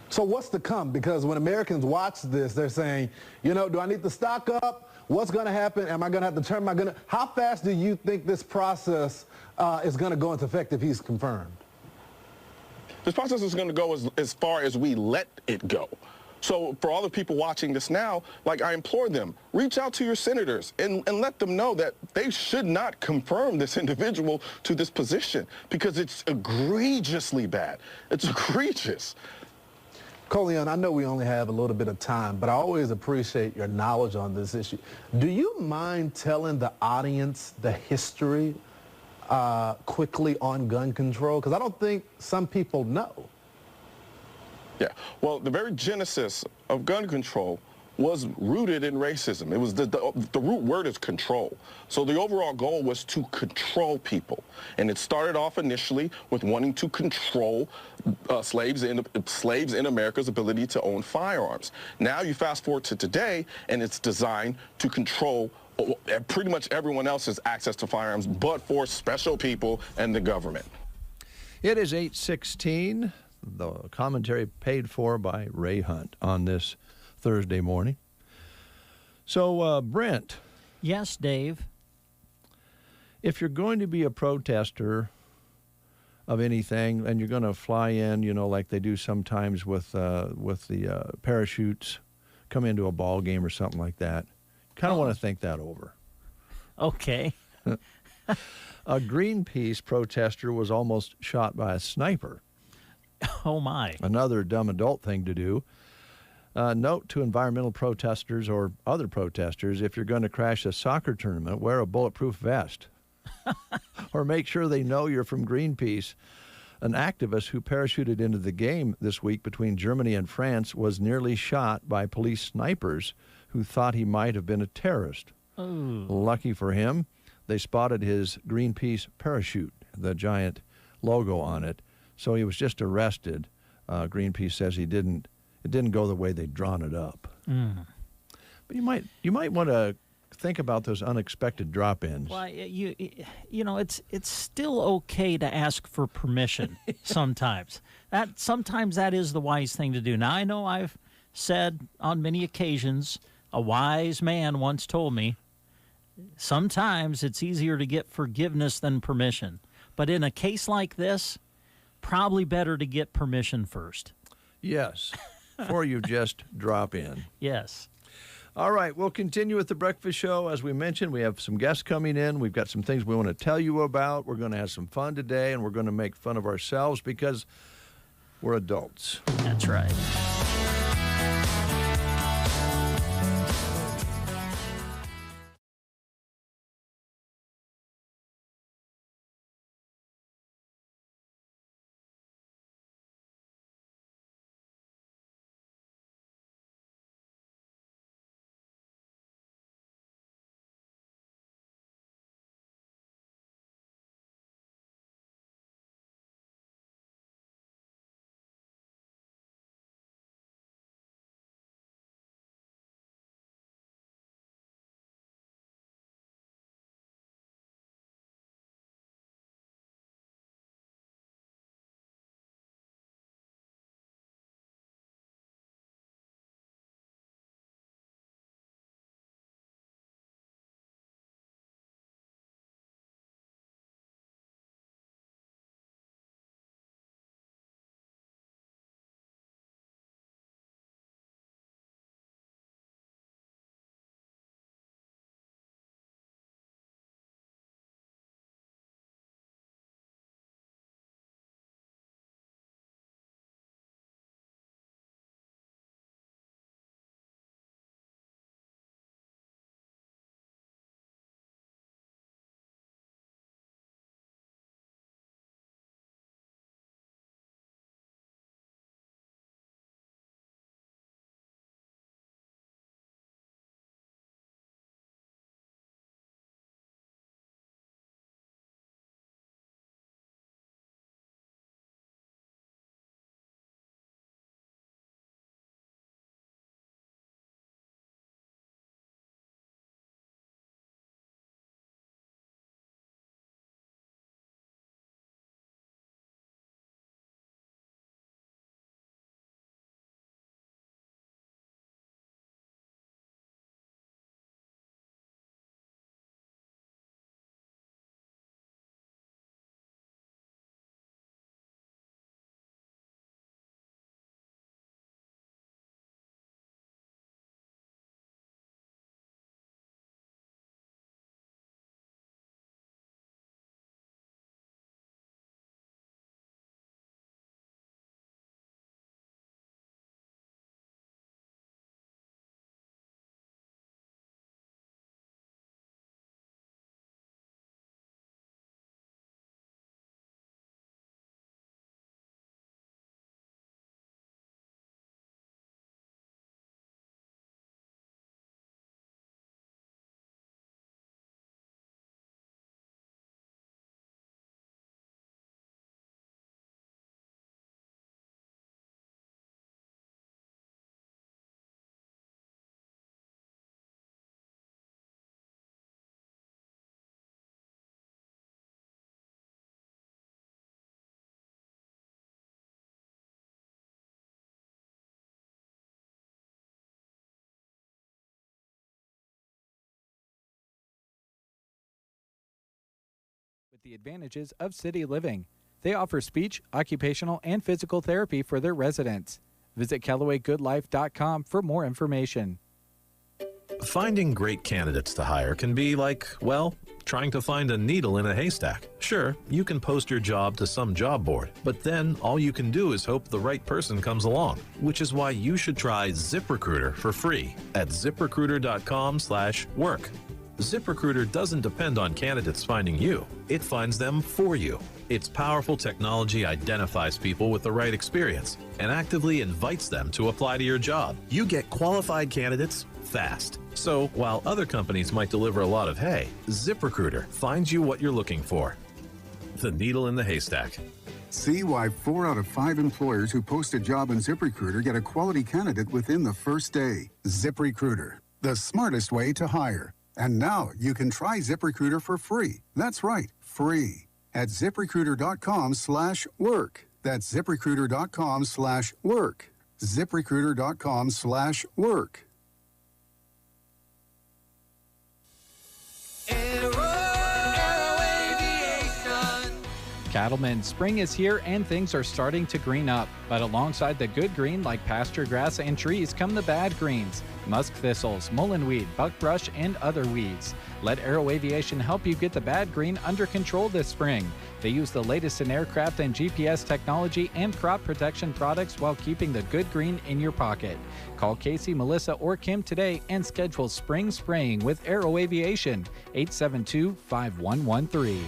So what's to come? Because when Americans watch this, they're saying, you know, do I need to stock up? What's going to happen? Am I going to have to turn my gun? How fast do you think this process is going to go into effect if he's confirmed? This process is going to go as far as we let it go. So for all the people watching this now, like, I implore them, reach out to your senators and let them know that they should not confirm this individual to this position because it's egregiously bad. It's egregious. Kolian, I know we only have a little bit of time, but I always appreciate your knowledge on this issue. Do you mind telling the audience the history quickly on gun control? Because I don't think some people know. Yeah, well, the very genesis of gun control was rooted in racism. It was the root word is control. So the overall goal was to control people. And it started off initially with wanting to control slaves in America's ability to own firearms. Now you fast forward to today, and it's designed to control pretty much everyone else's access to firearms, but for special people and the government. It is 8:16. The commentary paid for by Ray Hunt on this Thursday morning. So, Brent. Yes, Dave. If you're going to be a protester of anything, and you're going to fly in, you know, like they do sometimes with the parachutes, come into a ball game or something like that, kind of want to think that over. Okay. A Greenpeace protester was almost shot by a sniper. Oh, my. Another dumb adult thing to do. Note to environmental protesters or other protesters, if you're going to crash a soccer tournament, wear a bulletproof vest. Or make sure they know you're from Greenpeace. An activist who parachuted into the game this week between Germany and France was nearly shot by police snipers who thought he might have been a terrorist. Ooh. Lucky for him, they spotted his Greenpeace parachute, the giant logo on it, so he was just arrested. Greenpeace says it didn't go the way they'd drawn it up. Mm. But you might want to think about those unexpected drop-ins. Well, you know, it's still okay to ask for permission sometimes. Sometimes that is the wise thing to do. Now, I know I've said on many occasions, a wise man once told me, sometimes it's easier to get forgiveness than permission. But in a case like this, probably better to get permission first. Yes, before you just drop in. Yes. All right, we'll continue with the breakfast show. As we mentioned, we have some guests coming in. We've got some things we want to tell you about. We're going to have some fun today, and we're going to make fun of ourselves because we're adults. That's right. With the advantages of city living. They offer speech, occupational, and physical therapy for their residents. Visit CallawayGoodLife.com for more information. Finding great candidates to hire can be like, well, trying to find a needle in a haystack. Sure, you can post your job to some job board, but then all you can do is hope the right person comes along, which is why you should try ZipRecruiter for free at ZipRecruiter.com/work. ZipRecruiter doesn't depend on candidates finding you. It finds them for you. Its powerful technology identifies people with the right experience and actively invites them to apply to your job. You get qualified candidates fast. So while other companies might deliver a lot of hay, ZipRecruiter finds you what you're looking for. The needle in the haystack. See why 4 out of 5 employers who post a job in ZipRecruiter get a quality candidate within the first day. ZipRecruiter, the smartest way to hire. And now you can try ZipRecruiter for free. That's right, free. At ZipRecruiter.com/work. That's ZipRecruiter.com/work. ZipRecruiter.com/work. Cattlemen, spring is here and things are starting to green up. But alongside the good green like pasture grass and trees come the bad greens. Musk thistles, mullenweed, buckbrush, and other weeds. Let Aero Aviation help you get the bad green under control this spring. They use the latest in aircraft and GPS technology and crop protection products while keeping the good green in your pocket. Call Casey, Melissa, or Kim today and schedule spring spraying with Aero Aviation, 872-5113.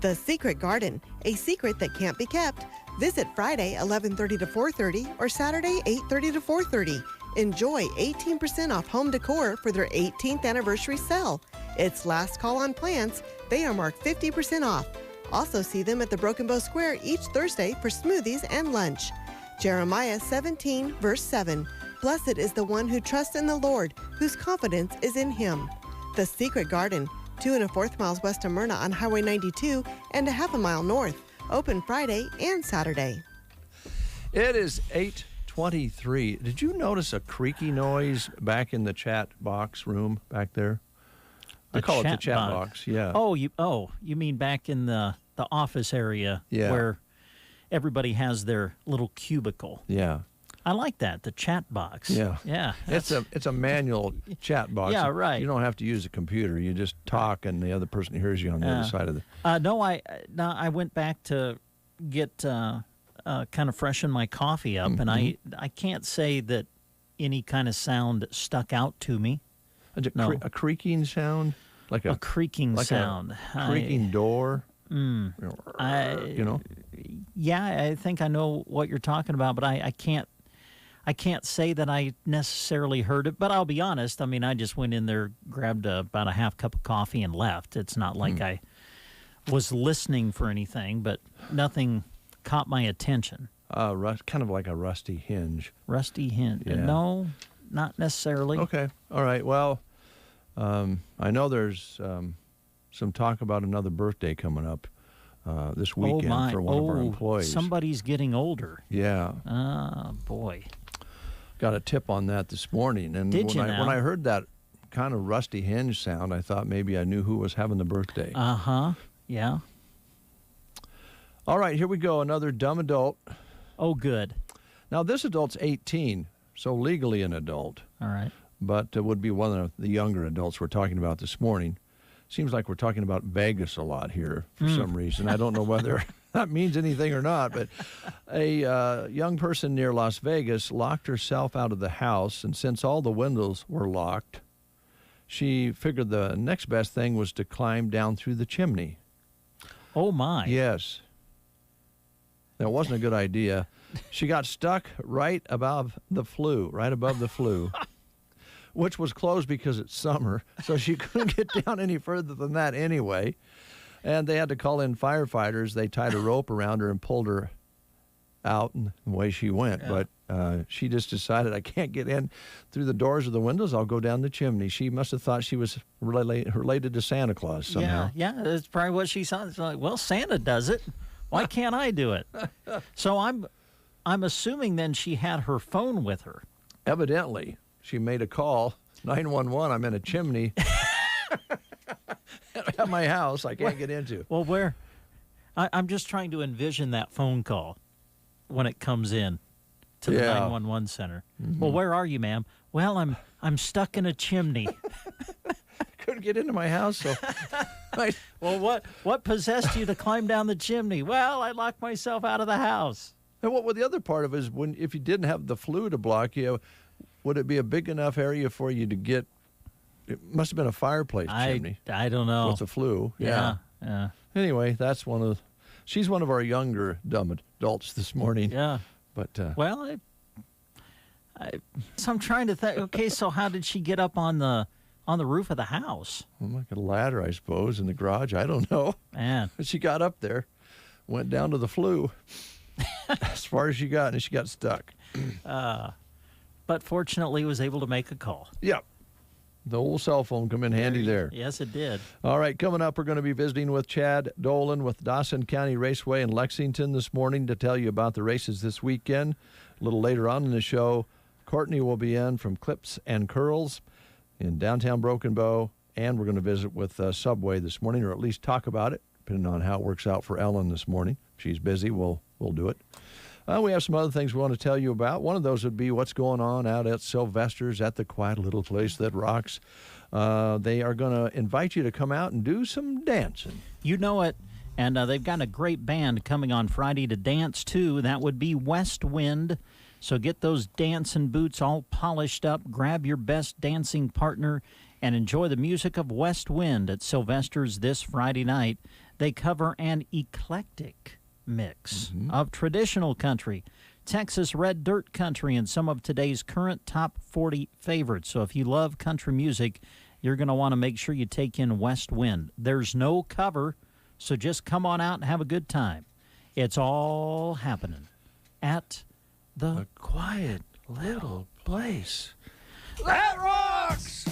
The Secret Garden, a secret that can't be kept. Visit Friday 11:30 to 4:30 or Saturday 8:30 to 4:30. Enjoy 18% off home decor for their 18th anniversary sale. It's last call on plants. They are marked 50% off. Also see them at the Broken Bow Square each Thursday for smoothies and lunch. Jeremiah 17, verse 7. Blessed is the one who trusts in the Lord, whose confidence is in him. The Secret Garden, 2 1/4 miles west of Myrna on Highway 92 and a half a mile north. Open Friday and Saturday. It is 8:23. Did you notice a creaky noise back in the chat box room back there? I call it the chat box. Yeah. Oh, you mean back in the office area where everybody has their little cubicle. Yeah. I like that, the chat box. Yeah. Yeah. It's a manual chat box. Yeah, right. You don't have to use a computer. You just talk and the other person hears you on the other side of the... I went back to get kind of freshen my coffee up, and I can't say that any kind of sound stuck out to me. A creaking sound? Like a creaking sound. A creaking door? You know? Yeah, I think I know what you're talking about, but I can't say that I necessarily heard it, but I'll be honest. I mean, I just went in there, grabbed about a half cup of coffee and left. It's not like I was listening for anything, but nothing caught my attention. Kind of like a rusty hinge. Rusty hinge. Yeah. No, not necessarily. Okay. All right. Well, I know there's some talk about another birthday coming up this weekend for one of our employees. Somebody's getting older. Yeah. Ah, boy. Got a tip on that this morning. And when I heard that kind of rusty hinge sound, I thought maybe I knew who was having the birthday. Uh-huh. Yeah. All right, here we go. Another dumb adult. Oh, good. Now, this adult's 18, so legally an adult. All right. But would be one of the younger adults we're talking about this morning. Seems like we're talking about Vegas a lot here for some reason. I don't know whether that means anything or not, but a young person near Las Vegas locked herself out of the house, and since all the windows were locked, she figured the next best thing was to climb down through the chimney. Oh, my. Yes. That wasn't a good idea. She got stuck right above the flue, which was closed because it's summer, so she couldn't get down any further than that anyway. And they had to call in firefighters. They tied a rope around her and pulled her out, and away she went. Yeah. But she just decided, I can't get in through the doors or the windows. I'll go down the chimney. She must have thought she was related to Santa Claus somehow. Yeah, that's probably what she thought. It's like, well, Santa does it. Why can't I do it? So I'm assuming then she had her phone with her. Evidently. She made a call, 911, I'm in a chimney at my house I can't get into. Well, where? I'm just trying to envision that phone call when it comes in to the 911 center. Mm-hmm. Well, where are you, ma'am? Well, I'm stuck in a chimney. Couldn't get into my house, so... Well, what possessed you to climb down the chimney? Well, I locked myself out of the house. And what the other part of it is, if you didn't have the flue to block you, would it be a big enough area for you to get It must have been a fireplace chimney. I don't know. With the flu. Yeah. Anyway, that's she's one of our younger dumb adults this morning. Yeah. But well, so I'm trying to think. Okay, so how did she get up on the roof of the house? Like a ladder, I suppose, in the garage. I don't know. Man, but she got up there, went down to the flue, as far as she got, and she got stuck. But fortunately, was able to make a call. Yep. The old cell phone come in handy there. Yes, it did. All right, coming up, we're going to be visiting with Chad Dolan with Dawson County Raceway in Lexington this morning to tell you about the races this weekend. A little later on in the show, Courtney will be in from Clips and Curls in downtown Broken Bow, and we're going to visit with Subway this morning, or at least talk about it, depending on how it works out for Ellen this morning. If she's busy, we'll do it. We have some other things we want to tell you about. One of those would be what's going on out at Sylvester's at the quiet little place that rocks. They are going to invite you to come out and do some dancing. You know it. And they've got a great band coming on Friday to dance, too. That would be West Wind. So get those dancing boots all polished up, grab your best dancing partner, and enjoy the music of West Wind at Sylvester's this Friday night. They cover an eclectic mix of traditional country, Texas red dirt country, and some of today's current top 40 favorites. So if you love country music, you're going to want to make sure you take in West Wind. There's no cover, so just come on out and have a good time. It's all happening at the quiet little place that rocks!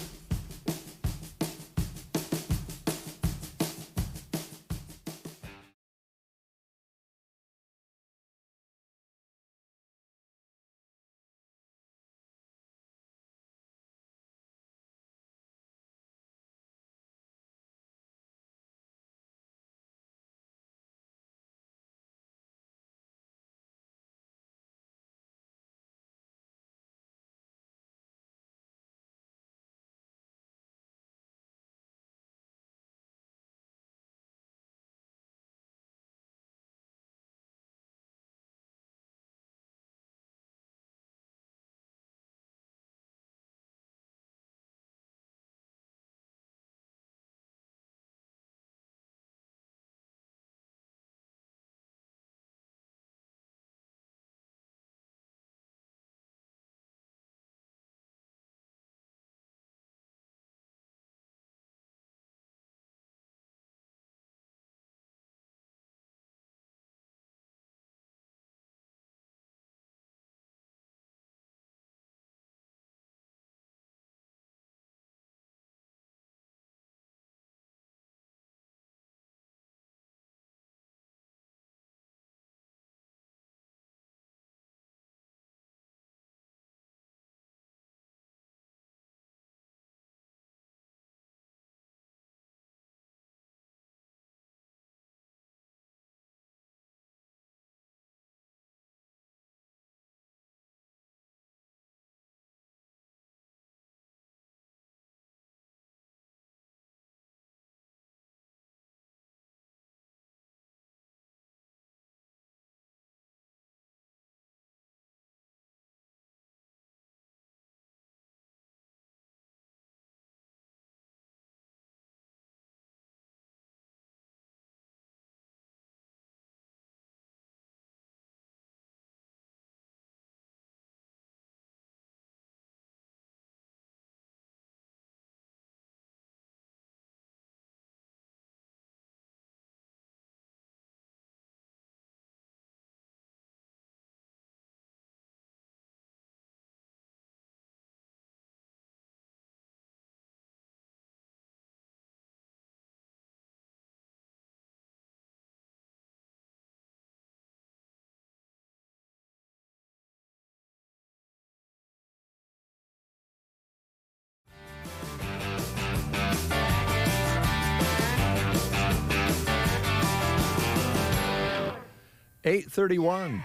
.31,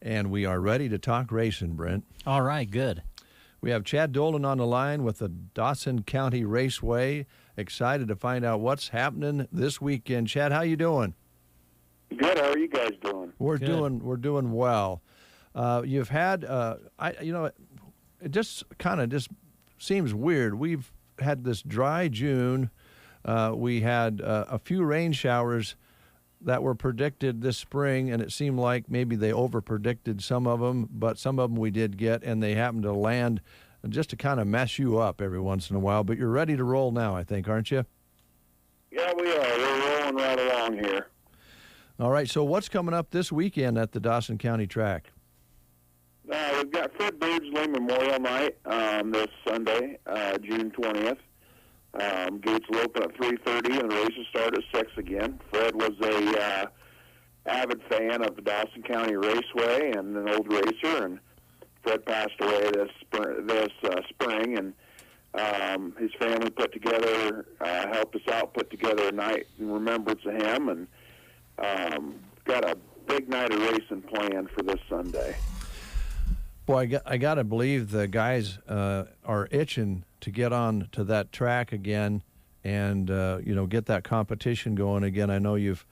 and we are ready to talk racing, Brent. All right, good. We have Chad Dolan on the line with the Dawson County Raceway. Excited to find out what's happening this weekend. Chad, how you doing? Good. How are you guys doing? We're doing well. You've had it just kind of just seems weird. We've had this dry June. We had a few rain showers that were predicted this spring, and it seemed like maybe they over-predicted some of them, but some of them we did get, and they happened to land just to kind of mess you up every once in a while. But you're ready to roll now, I think, aren't you? Yeah, we are. We're rolling right along here. All right, so what's coming up this weekend at the Dawson County Track? We've got Fred Beardsley Memorial Night this Sunday, June 20th. Gates will open at 3:30 and the races start at 6 again. Fred was a avid fan of the Dawson County Raceway and an old racer, and Fred passed away this spring, and his family put together, helped us out, put together a night in remembrance of him, and got a big night of racing planned for this Sunday. Boy, I got to believe the guys are itching to get on to that track again and, get that competition going again. I know you've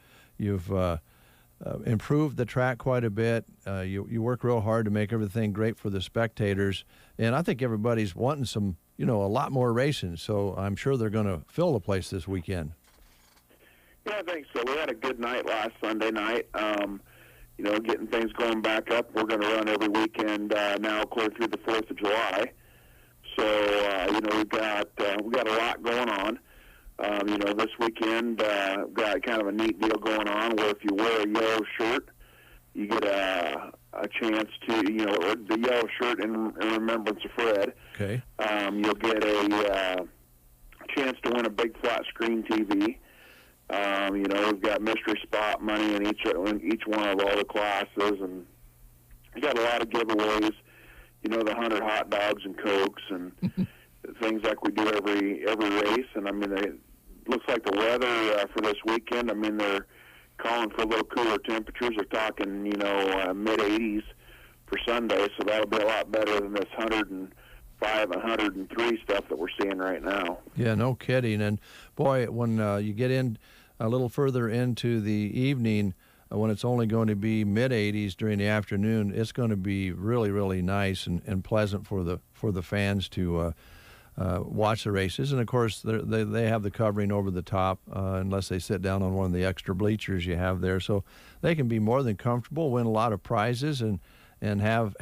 improved the track quite a bit. You work real hard to make everything great for the spectators. And I think everybody's wanting some, a lot more racing. So I'm sure they're going to fill the place this weekend. Yeah, I think so. We had a good night last Sunday night. Getting things going back up. We're going to run every weekend now, clear through the 4th of July. So, we've got a lot going on. This weekend we've got kind of a neat deal going on where if you wear a yellow shirt, you get a chance to, the yellow shirt in remembrance of Fred. Okay. You'll get a chance to win a big flat screen TV. We've got mystery spot money in each one of all the classes, and we got a lot of giveaways. The 100 hot dogs and Cokes and things like we do every race. And it looks like the weather for this weekend. They're calling for a little cooler temperatures. They're talking, mid 80s for Sunday, so that'll be a lot better than this 105, 103 stuff that we're seeing right now. Yeah, no kidding. And boy, when you get in a little further into the evening, when it's only going to be mid-80s during the afternoon, it's going to be really, really nice and pleasant for the fans to watch the races. And of course, they have the covering over the top, unless they sit down on one of the extra bleachers you have there, so they can be more than comfortable, win a lot of prizes, and have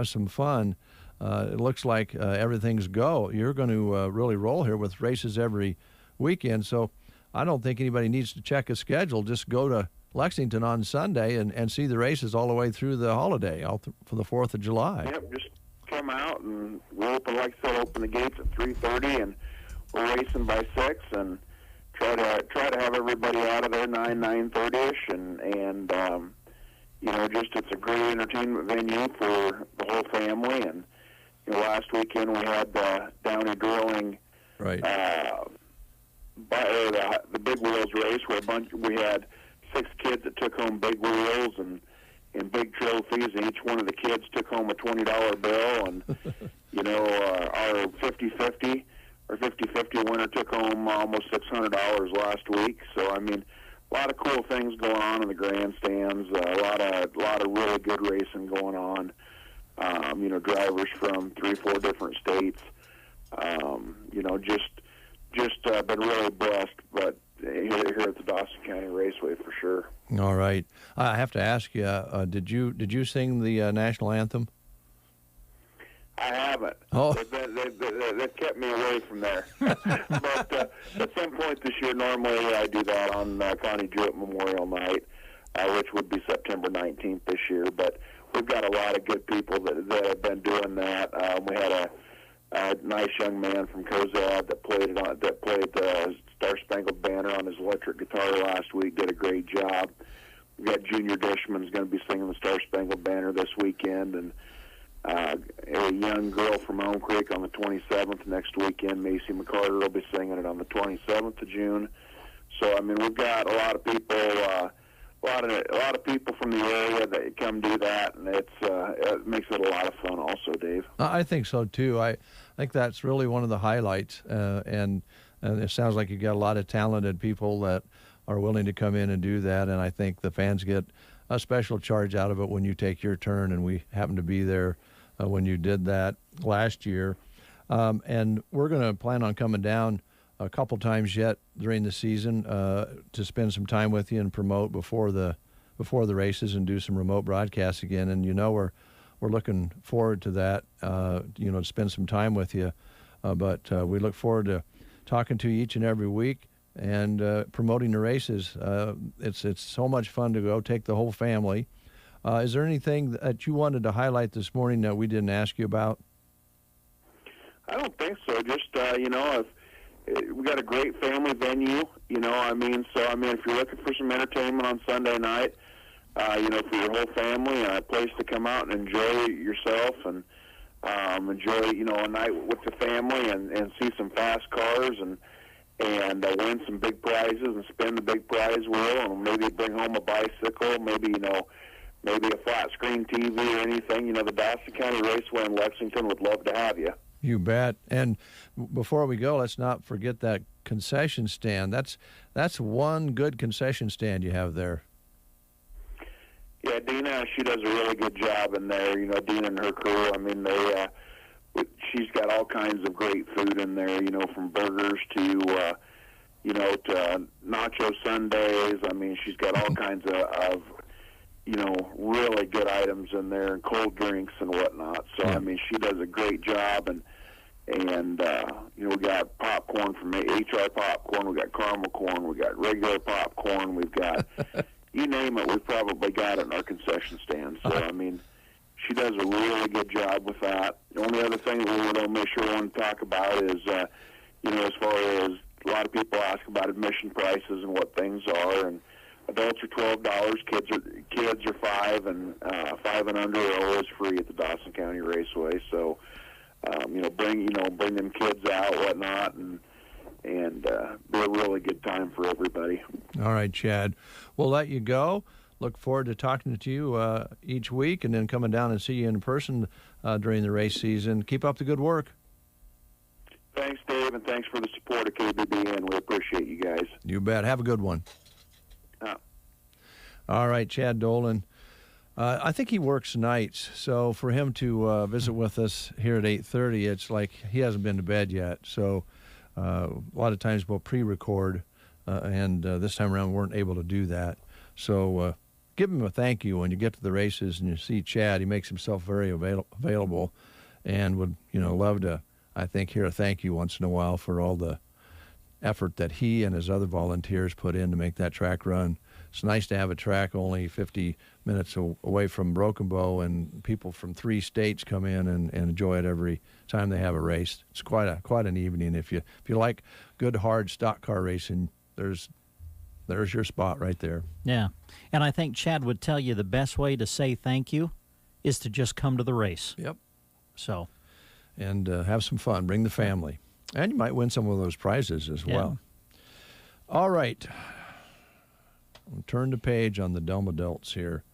some fun. It looks like everything's go. You're going to really roll here with races every weekend. So I don't think anybody needs to check a schedule. Just go to Lexington on Sunday and see the races all the way through the holiday, for the 4th of July. Yep, just come out, and we'll open, like I said, open the gates at 3:30, and we're racing by 6, and try to have everybody out of there 9:30ish, and just it's a great entertainment venue for the whole family. And last weekend we had the Downey Drilling, right, the Big Wheels race where we had 6 kids that took home big wheels and big trophies, and each one of the kids took home a $20 bill, and our 50-50 winner took home almost $600 last week. So a lot of cool things going on in the grandstands, a lot of really good racing going on. Drivers from 3-4 different states. Just been really blessed, but here at the Dawson County Raceway for sure. All right, I have to ask you, did you sing the national anthem? I haven't. Oh, they've kept me away from there. But at some point this year, normally I do that on Connie Jewett Memorial Night, which would be September 19th this year. But we've got a lot of good people that have been doing that. We had a nice young man from Cozad that played the Star Spangled Banner on his electric guitar last week. Did a great job. We've got Junior Dishman's going to be singing the Star Spangled Banner this weekend, and a young girl from Elm Creek on the 27th next weekend. Macy McCarter will be singing it on the 27th of June. So we've got a lot of people, a lot of people from the area that come do that, and it makes it a lot of fun also, Dave. I think so too. I think that's really one of the highlights, and it sounds like you've got a lot of talented people that are willing to come in and do that, and I think the fans get a special charge out of it when you take your turn, and we happen to be there when you did that last year. And we're going to plan on coming down a couple times yet during the season to spend some time with you and promote before the races and do some remote broadcasts again. And we're looking forward to that. To spend some time with you. But we look forward to talking to you each and every week and promoting the races. It's so much fun to go take the whole family. Is there anything that you wanted to highlight this morning that we didn't ask you about? I don't think so. Just we got a great family venue. If you're looking for some entertainment on Sunday night, for your whole family, a place to come out and enjoy yourself and enjoy, a night with the family and see some fast cars and win some big prizes and spin the big prize wheel and maybe bring home a bicycle, maybe a flat screen TV or anything. The Dawson County Raceway in Lexington would love to have you. You bet. And before we go, let's not forget that concession stand. That's one good concession stand you have there. Yeah, Dina, she does a really good job in there. Dina and her crew. She's got all kinds of great food in there. From burgers to nacho sundaes. She's got all kinds of really good items in there, and cold drinks and whatnot. So she does a great job, and we got popcorn from HR Popcorn. We got caramel corn. We got regular popcorn. We've got you name it. We've probably got it in our concession stand. So she does a really good job with that. The only other thing that we want to make sure we want to talk about is as far as a lot of people ask about admission prices and what things are, and adults are $12. Kids are $5, and 5 and under are always free at the Dawson County Raceway. So, bring them kids out, whatnot, and be a really good time for everybody. All right, Chad. We'll let you go. Look forward to talking to you each week, and then coming down and see you in person during the race season. Keep up the good work. Thanks, Dave, and thanks for the support of KBBN. We appreciate you guys. You bet. Have a good one. All right, Chad Dolan. I think he works nights, so for him to visit with us here at 8:30, it's like he hasn't been to bed yet. So a lot of times we'll pre-record, and this time around we weren't able to do that. So give him a thank you when you get to the races and you see Chad. He makes himself very available, and would love to, I think, hear a thank you once in a while for all the effort that he and his other volunteers put in to make that track run. It's nice to have a track only 50 minutes away from Broken Bow, and people from 3 states come in and enjoy it every time they have a race. It's quite an evening. If you like good hard stock car racing, there's your spot right there. Yeah, and I think Chad would tell you the best way to say thank you is to just come to the race. Yep. So, and have some fun. Bring the family, and you might win some of those prizes as well. All right. I'll turn the page on the dumb adults here.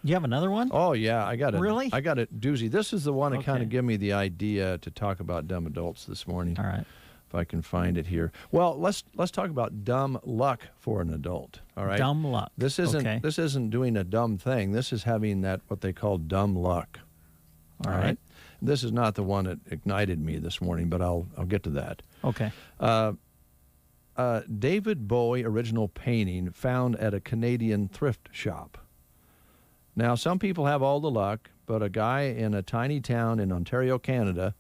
You have another one? Oh, yeah. I got it. Really? I got it doozy. This is the one that kind of gave me the idea to talk about dumb adults this morning. All right. If I can find it here. Well, let's talk about dumb luck for an adult. All right. Dumb luck. This isn't doing a dumb thing. This is having what they call dumb luck. All right. This is not the one that ignited me this morning, but I'll get to that. Okay. David Bowie original painting found at a Canadian thrift shop. Now, some people have all the luck, but a guy in a tiny town in Ontario, Canada,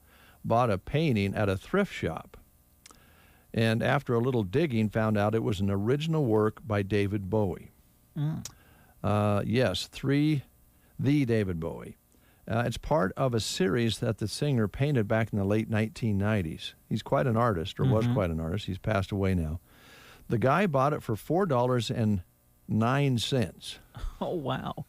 bought a painting at a thrift shop. And after a little digging, found out it was an original work by David Bowie. Yes, the David Bowie. It's part of a series that the singer painted back in the late 1990s. He's quite an artist, or was quite an artist. He's passed away now. The guy bought it for $4.09. Oh, wow.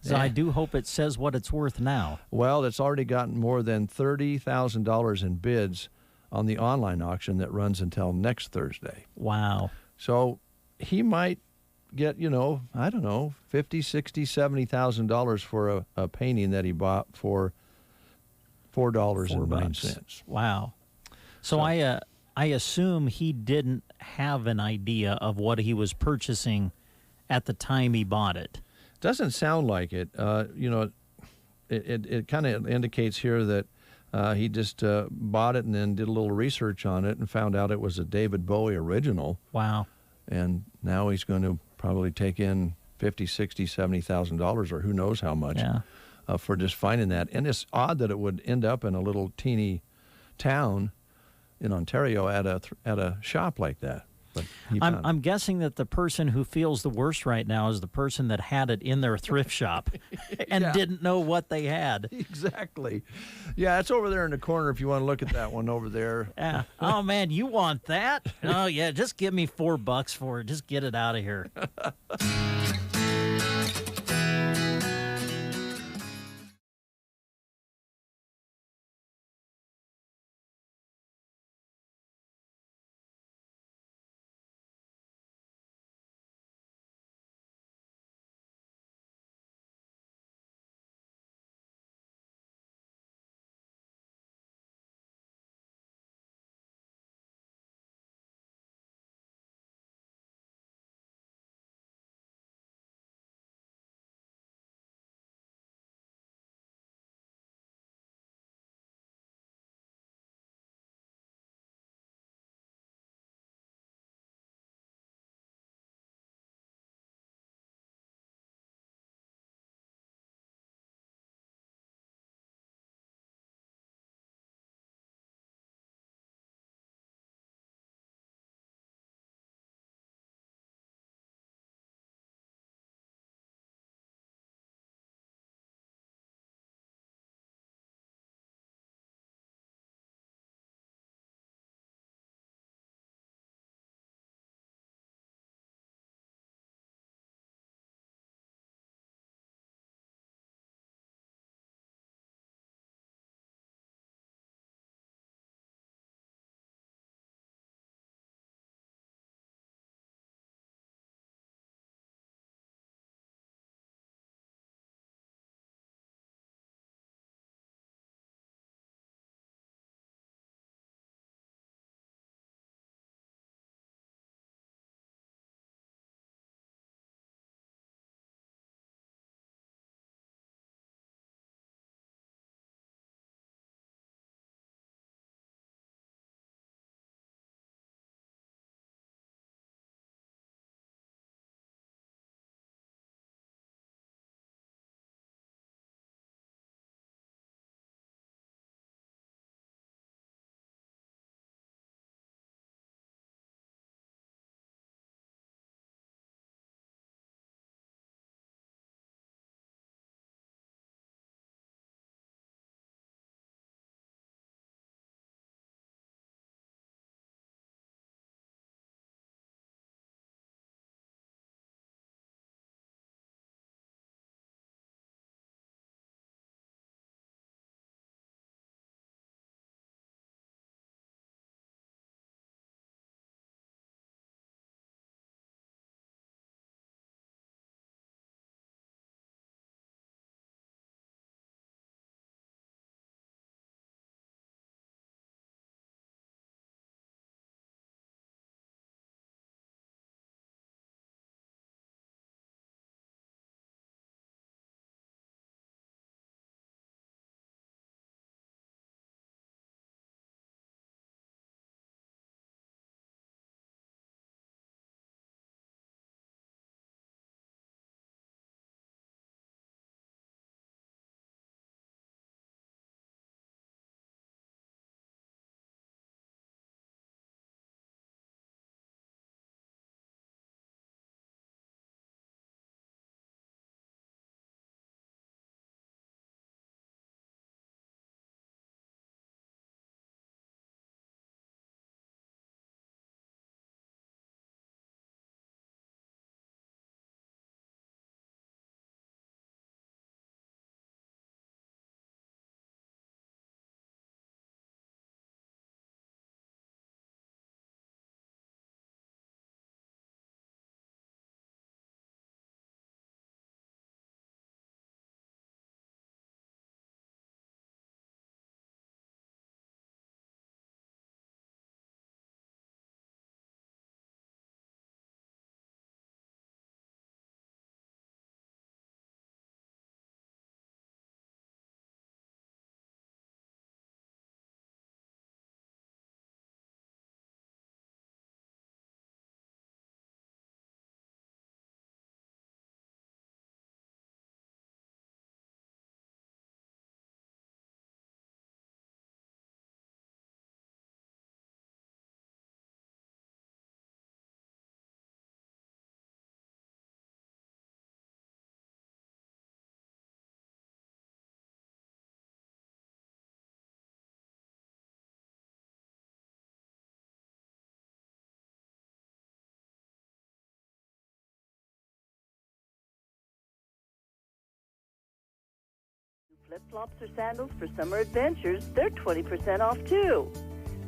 So I do hope it says what it's worth now. Well, it's already gotten more than $30,000 in bids on the online auction that runs until next Thursday. Wow. So he might get, I don't know, $50,000, $60,000, $70,000 for a painting that he bought for $4.09. Wow. So I assume he didn't have an idea of what he was purchasing at the time he bought it. Doesn't sound like it. It kind of indicates here that He just bought it and then did a little research on it and found out it was a David Bowie original. Wow. And now he's going to probably take in $50,000, $60,000, $70,000 or who knows how much for just finding that. And it's odd that it would end up in a little teeny town in Ontario at a shop like that. But I'm guessing that the person who feels the worst right now is the person that had it in their thrift shop and didn't know what they had. Exactly. Yeah, it's over there in the corner if you want to look at that one over there. Yeah. Oh, man, you want that? Oh, yeah, just give me $4 for it. Just get it out of here. Flip-flops or sandals for summer adventures, they're 20% off too.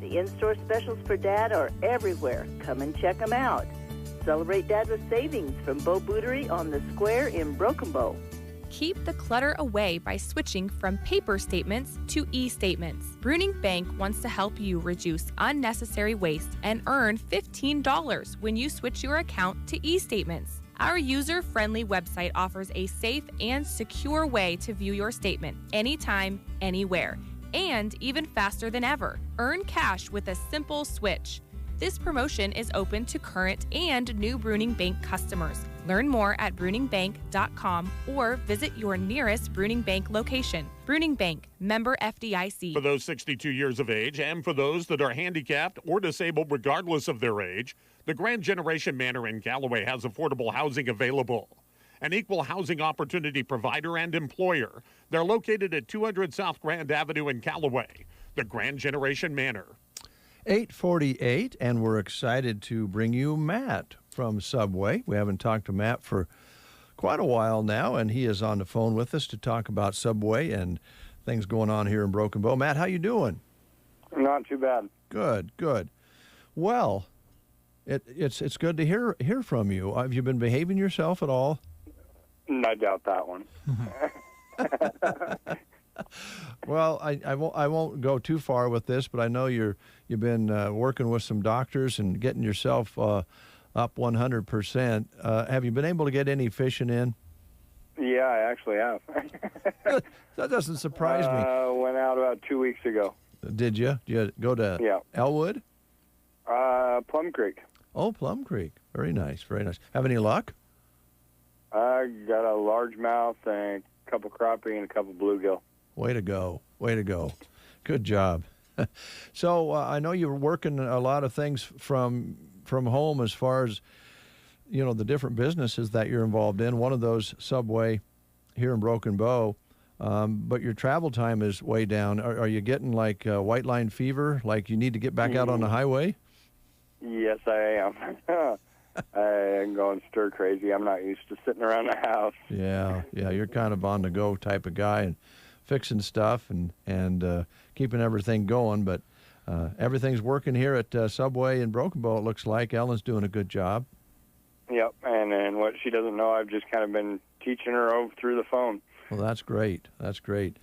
The in-store specials for Dad are everywhere. Come and check them out. Celebrate Dad with savings from Bow Bootery on the Square in Broken Bow. Keep the clutter away by switching from paper statements to e-statements. Bruning Bank wants to help you reduce unnecessary waste and earn $15 when you switch your account to e-statements. Our user-friendly website offers a safe and secure way to view your statement anytime, anywhere, and even faster than ever. Earn cash with a simple switch. This promotion is open to current and new Bruning Bank customers. Learn more at bruningbank.com or visit your nearest Bruning Bank location. Bruning Bank, member FDIC. For those 62 years of age and for those that are handicapped or disabled regardless of their age, the Grand Generation Manor in Galloway has affordable housing available. An equal housing opportunity provider and employer. They're located at 200 South Grand Avenue in Galloway. The Grand Generation Manor. 8:48, and we're excited to bring you Matt from Subway. We haven't talked to Matt for quite a while now, and he is on the phone with us to talk about Subway and things going on here in Broken Bow. Matt, how you doing? Not too bad. Good, good. Well, it's good to hear from you. Have you been behaving yourself at all? I doubt that one. Well, I won't go too far with this, but I know you've been working with some doctors and getting yourself up 100%. Have you been able to get any fishing in? Yeah, I actually have. That doesn't surprise me. Went out about 2 weeks ago. Did you? Did you go to Elwood? Plum Creek. Oh, Plum Creek. Very nice, very nice. Have any luck? I got a largemouth and a couple crappie and a couple bluegill. Way to go. Way to go. Good job. So I know you're working a lot of things from home as far as, the different businesses that you're involved in. One of those, Subway, here in Broken Bow. But your travel time is way down. Are you getting like white line fever, like you need to get back out on the highway? Yes, I am. I'm going stir crazy. I'm not used to sitting around the house. Yeah, you're kind of on the go type of guy and fixing stuff and keeping everything going. But everything's working here at Subway in Broken Bow, it looks like. Ellen's doing a good job. Yep, and what she doesn't know, I've just kind of been teaching her over through the phone. Well, that's great. That's great.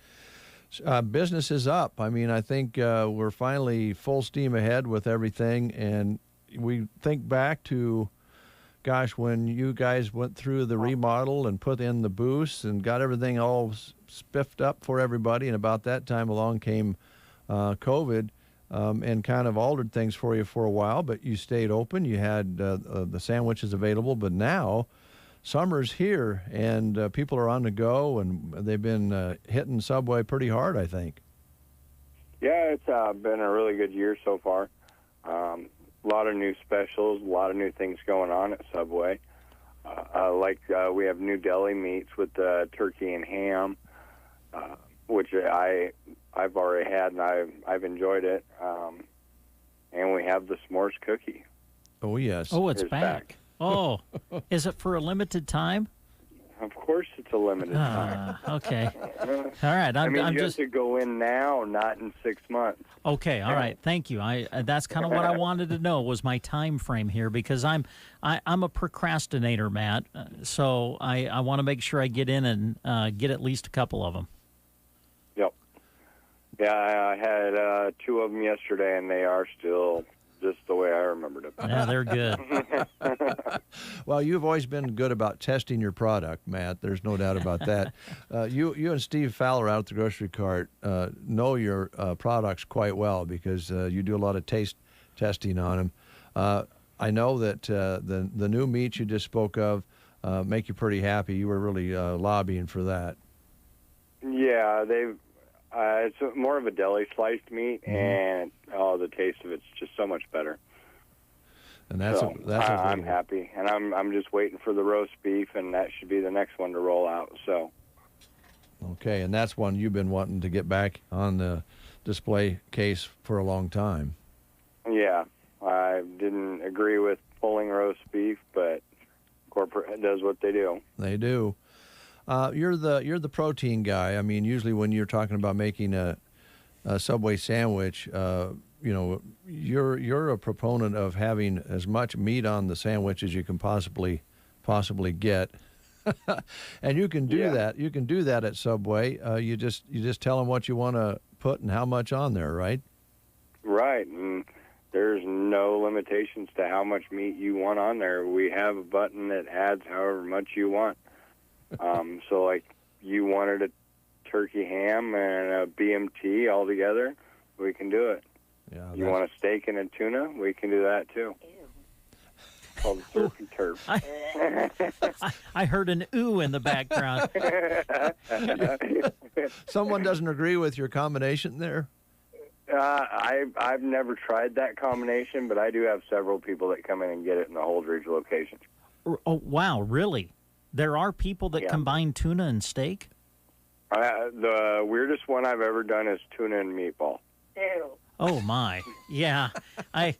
Business is up. I mean, I think we're finally full steam ahead with everything. And we think back to, gosh, when you guys went through the remodel and put in the booths and got everything all spiffed up for everybody. And about that time along came COVID and kind of altered things for you for a while. But you stayed open. You had the sandwiches available. But now summer's here and people are on the go, and they've been hitting Subway pretty hard, I think. Yeah, it's been a really good year so far. A lot of new specials, a lot of new things going on at Subway. We have new deli meats with turkey and ham, which I've already had and I've enjoyed it. And we have the s'mores cookie. Oh yes. Oh, it's back. Oh, is it for a limited time? Of course, it's a limited time. Okay. All right. I mean, I'm you just have to go in now, not in 6 months. okay. All right. Thank you. That's kind of what I wanted to know was my time frame here, because I'm a procrastinator, Matt. So I want to make sure I get in and get at least a couple of them. Yep. Yeah, I had 2 of them yesterday, and they are still just the way I remembered it. Yeah, they're good. Well, you've always been good about testing your product, Matt. There's no doubt about that. You and Steve Fowler out at the grocery cart know your products quite well because you do a lot of taste testing on them. I know that the new meats you just spoke of make you pretty happy. You were really lobbying for that. Yeah, it's more of a deli sliced meat, and the taste of it's just so much better. And I'm happy, and I'm just waiting for the roast beef, and that should be the next one to roll out. So. Okay, and that's one you've been wanting to get back on the display case for a long time. Yeah, I didn't agree with pulling roast beef, but corporate does what they do. They do. You're the protein guy. I mean, usually when you're talking about making a Subway sandwich, you're a proponent of having as much meat on the sandwich as you can possibly get. And you can do that. You can do that at Subway. You just tell them what you want to put and how much on there, right? Right, and there's no limitations to how much meat you want on there. We have a button that adds however much you want. So, like, you wanted a turkey ham and a BMT all together, we can do it. Yeah, you want a steak and a tuna, we can do that too. Called surf and turf. I heard an ooh in the background. Someone doesn't agree with your combination there? I've never tried that combination, but I do have several people that come in and get it in the Holdridge location. Oh, wow, really? There are people that combine tuna and steak? The weirdest one I've ever done is tuna and meatball. Ew. Oh my, yeah. I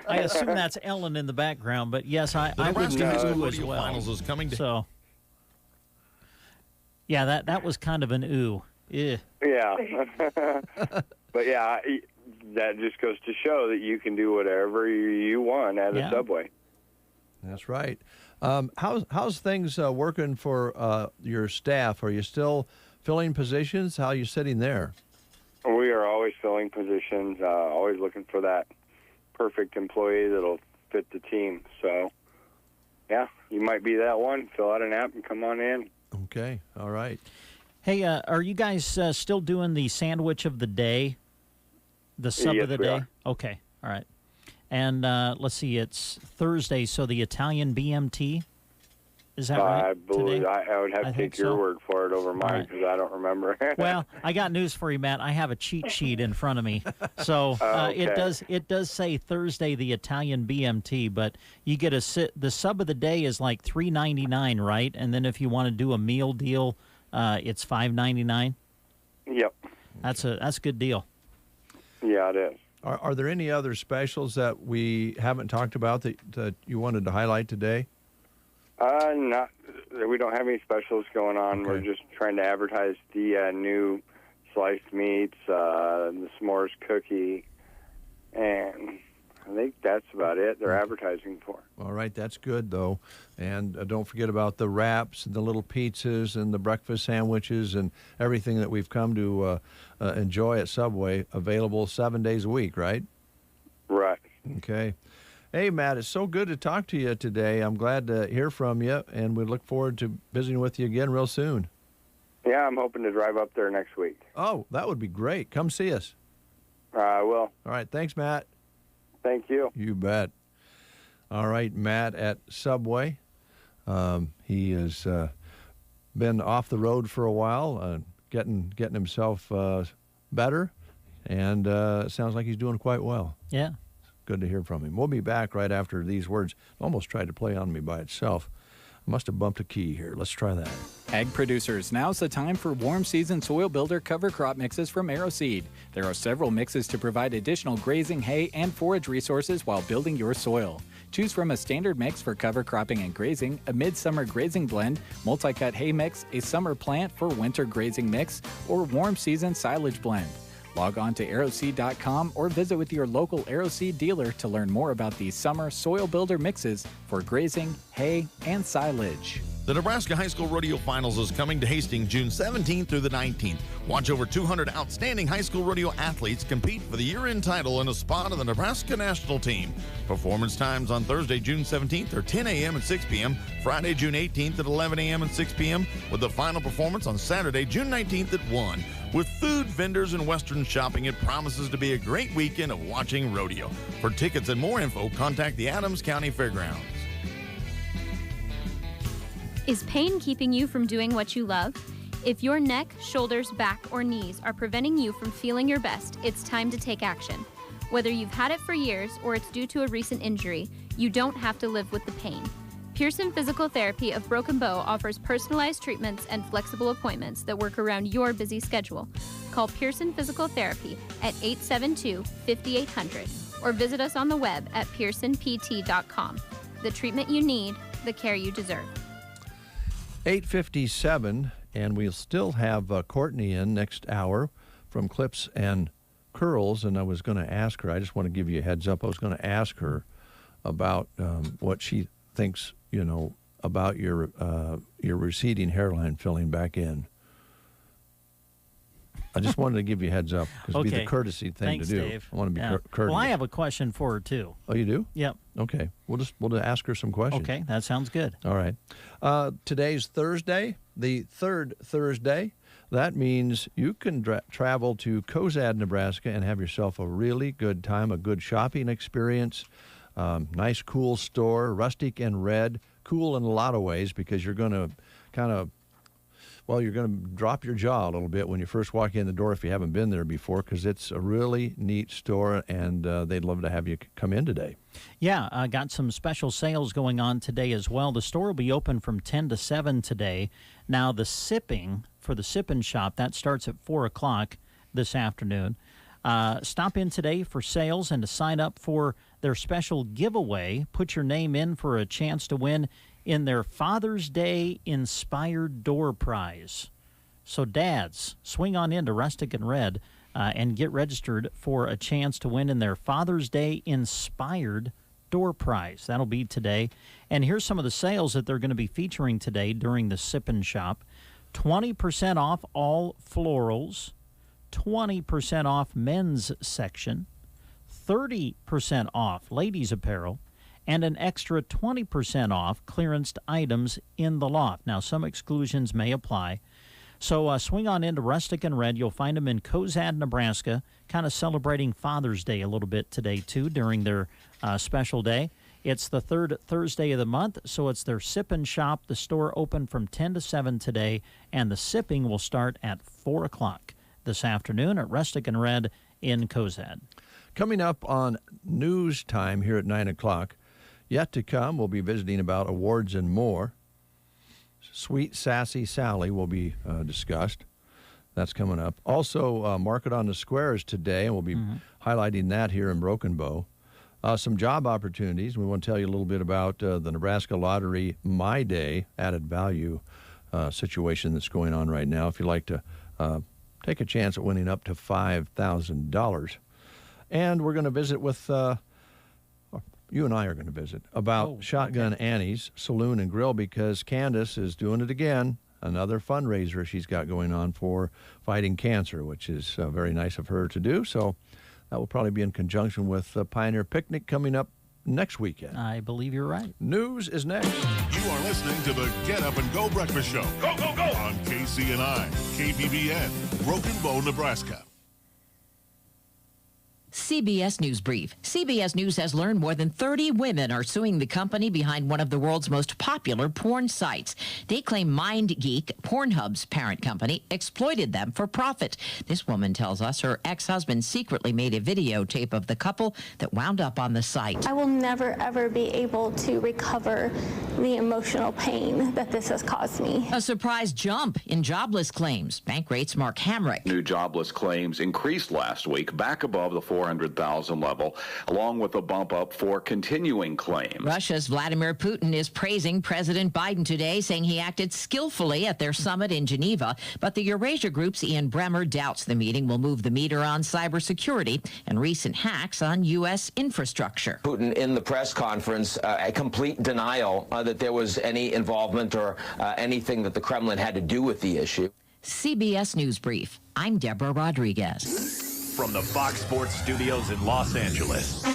assume that's Ellen in the background, but yes, I would do ooh as well. Finals is coming to... So, yeah, that was kind of an ooh. Yeah. Yeah, but yeah, that just goes to show that you can do whatever you want at a Subway. That's right. How's things working for your staff? Are you still filling positions? How are you sitting there? We are always filling positions, always looking for that perfect employee that'll fit the team. So, yeah, you might be that one. Fill out an app and come on in. Okay, all right. Hey, are you guys still doing the sandwich of the day? The sub of the day? Are. Okay, all right. And let's see, it's Thursday, so the Italian BMT, is that right? I believe I would have to take your word for it over mine because I don't remember. Well, I got news for you, Matt. I have a cheat sheet in front of me, so it does say Thursday the Italian BMT, but you get the sub of the day is like $3.99, right? And then if you want to do a meal deal, it's $5.99. Yep, that's a good deal. Yeah, it is. Are there any other specials that we haven't talked about that you wanted to highlight today? Not. We don't have any specials going on. Okay. We're just trying to advertise the new sliced meats, the s'mores cookie, and I think that's about it. They're advertising for. All right, that's good though, and don't forget about the wraps and the little pizzas and the breakfast sandwiches and everything that we've come to enjoy at Subway. Available 7 days a week, right? Right. Okay. Hey, Matt, it's so good to talk to you today. I'm glad to hear from you, and we look forward to visiting with you again real soon. Yeah, I'm hoping to drive up there next week. Oh, that would be great. Come see us. I will. All right, thanks, Matt. Thank you. You bet. All right, Matt at Subway. He has been off the road for a while, getting himself better, and it sounds like he's doing quite well. Yeah. Good to hear from him. We'll be back right after these words. Almost tried to play on me by itself. I must have bumped a key here. Let's try that. Ag producers, now's the time for warm season soil builder cover crop mixes from AeroSeed. There are several mixes to provide additional grazing, hay, and forage resources while building your soil. Choose from a standard mix for cover cropping and grazing, a midsummer grazing blend, multi-cut hay mix, a summer plant for winter grazing mix, or warm season silage blend. Log on to aeroseed.com or visit with your local AeroSeed dealer to learn more about these summer soil builder mixes for grazing, hay, and silage. The Nebraska High School Rodeo Finals is coming to Hastings June 17th through the 19th. Watch over 200 outstanding high school rodeo athletes compete for the year-end title and a spot on the Nebraska national team. Performance times on Thursday, June 17th are 10 a.m. and 6 p.m., Friday, June 18th at 11 a.m. and 6 p.m., with the final performance on Saturday, June 19th at 1. With food, vendors, and Western shopping, it promises to be a great weekend of watching rodeo. For tickets and more info, contact the Adams County Fairgrounds. Is pain keeping you from doing what you love? If your neck, shoulders, back, or knees are preventing you from feeling your best, it's time to take action. Whether you've had it for years or it's due to a recent injury, you don't have to live with the pain. Pearson Physical Therapy of Broken Bow offers personalized treatments and flexible appointments that work around your busy schedule. Call Pearson Physical Therapy at 872-5800 or visit us on the web at pearsonpt.com. The treatment you need, the care you deserve. 8:57, and we'll still have Courtney in next hour from Clips and Curls, and I was going to ask her, I just want to give you a heads up, I was going to ask her about what she thinks, about your receding hairline filling back in. I just wanted to give you a heads up because it'd be the courtesy thing Thanks, to do. Dave. I want to be courteous. Well, I have a question for her, too. Oh, you do? Yep. Okay. We'll ask her some questions. Okay, that sounds good. All right. Today's Thursday, the third Thursday. That means you can travel to Cozad, Nebraska, and have yourself a really good time, a good shopping experience. Nice, cool store, rustic and red. Cool in a lot of ways because you're going to you're going to drop your jaw a little bit when you first walk in the door if you haven't been there before, because it's a really neat store, and they'd love to have you come in today. Yeah, I got some special sales going on today as well. The store will be open from 10 to 7 today. Now, the sipping for the Sippin' Shop, that starts at 4 o'clock this afternoon. Stop in today for sales and to sign up for their special giveaway. Put your name in for a chance to win in their Father's Day Inspired Door Prize. So dads, swing on into Rustic and Red and get registered for a chance to win in their Father's Day Inspired Door Prize. That'll be today. And here's some of the sales that they're going to be featuring today during the Sippin' Shop. 20% off all florals, 20% off men's section, 30% off ladies' apparel, and an extra 20% off clearanced items in the loft. Now, some exclusions may apply. So swing on into Rustic and Red. You'll find them in Cozad, Nebraska, kind of celebrating Father's Day a little bit today, too, during their special day. It's the third Thursday of the month, so it's their Sippin' Shop. The store open from 10 to 7 today, and the sipping will start at 4 o'clock this afternoon at Rustic and Red in Cozad. Coming up on News Time here at 9 o'clock, yet to come, we'll be visiting about awards and more. Sweet Sassy Sally will be discussed. That's coming up. Also, Market on the Square is today, and we'll be highlighting that here in Broken Bow. Some job opportunities. We want to tell you a little bit about the Nebraska Lottery My Day added value situation that's going on right now. If you'd like to take a chance at winning up to $5,000. And we're going to visit with, you and I are going to visit, about Shotgun Annie's Saloon and Grill, because Candace is doing it again. Another fundraiser she's got going on for fighting cancer, which is very nice of her to do. So that will probably be in conjunction with the Pioneer Picnic coming up next weekend. I believe you're right. News is next. You are listening to the Get Up and Go Breakfast Show. Go, go, go! On KCNI, KBBN, Broken Bow, Nebraska. CBS News Brief. CBS News has learned more than 30 women are suing the company behind one of the world's most popular porn sites. They claim MindGeek, Pornhub's parent company, exploited them for profit. This woman tells us her ex-husband secretly made a videotape of the couple that wound up on the site. I will never, ever be able to recover the emotional pain that this has caused me. A surprise jump in jobless claims. Bankrate's Mark Hamrick. New jobless claims increased last week, back above the 400,000 level, along with a bump up for continuing claims. Russia's Vladimir Putin is praising President Biden today, saying he acted skillfully at their summit in Geneva. But the Eurasia Group's Ian Bremmer doubts the meeting will move the meter on cybersecurity and recent hacks on U.S. infrastructure. Putin in the press conference, a complete denial that there was any involvement or anything that the Kremlin had to do with the issue. CBS News Brief. I'm Deborah Rodriguez. From the Fox Sports Studios in Los Angeles,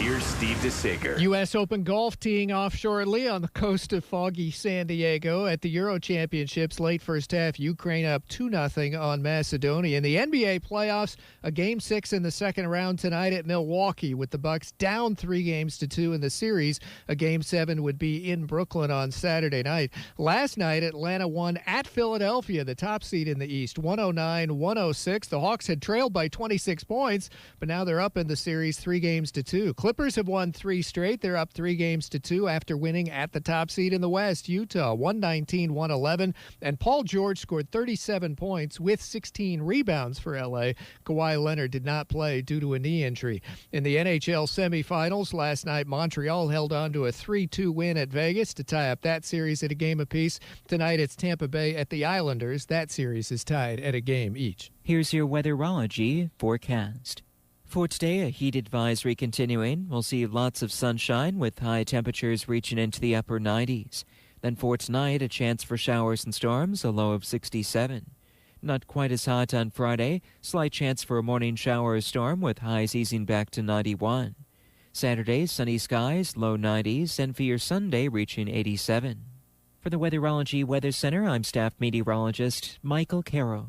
here's Steve DeSager. U.S. Open golf teeing off shortly on the coast of foggy San Diego at the Euro Championships. Late first half, Ukraine up 2-0 on Macedonia. In the NBA playoffs, a Game 6 in the second round tonight at Milwaukee, with the Bucks down 3-2 in the series. A Game 7 would be in Brooklyn on Saturday night. Last night, Atlanta won at Philadelphia, the top seed in the East, 109-106. The Hawks had trailed by 26 points, but now they're up in the series 3-2. Clippers have won 3 straight. They're up 3 games to 2 after winning at the top seed in the West, Utah, 119-111. And Paul George scored 37 points with 16 rebounds for L.A. Kawhi Leonard did not play due to a knee injury. In the NHL semifinals last night, Montreal held on to a 3-2 win at Vegas to tie up that series at a game apiece. Tonight it's Tampa Bay at the Islanders. That series is tied at a game each. Here's your weatherology forecast. For today, a heat advisory continuing. We'll see lots of sunshine with high temperatures reaching into the upper 90s. Then for tonight, a chance for showers and storms, a low of 67. Not quite as hot on Friday, slight chance for a morning shower or storm with highs easing back to 91. Saturday, sunny skies, low 90s, and for your Sunday, reaching 87. For the Weatherology Weather Center, I'm staff meteorologist Michael Carroll.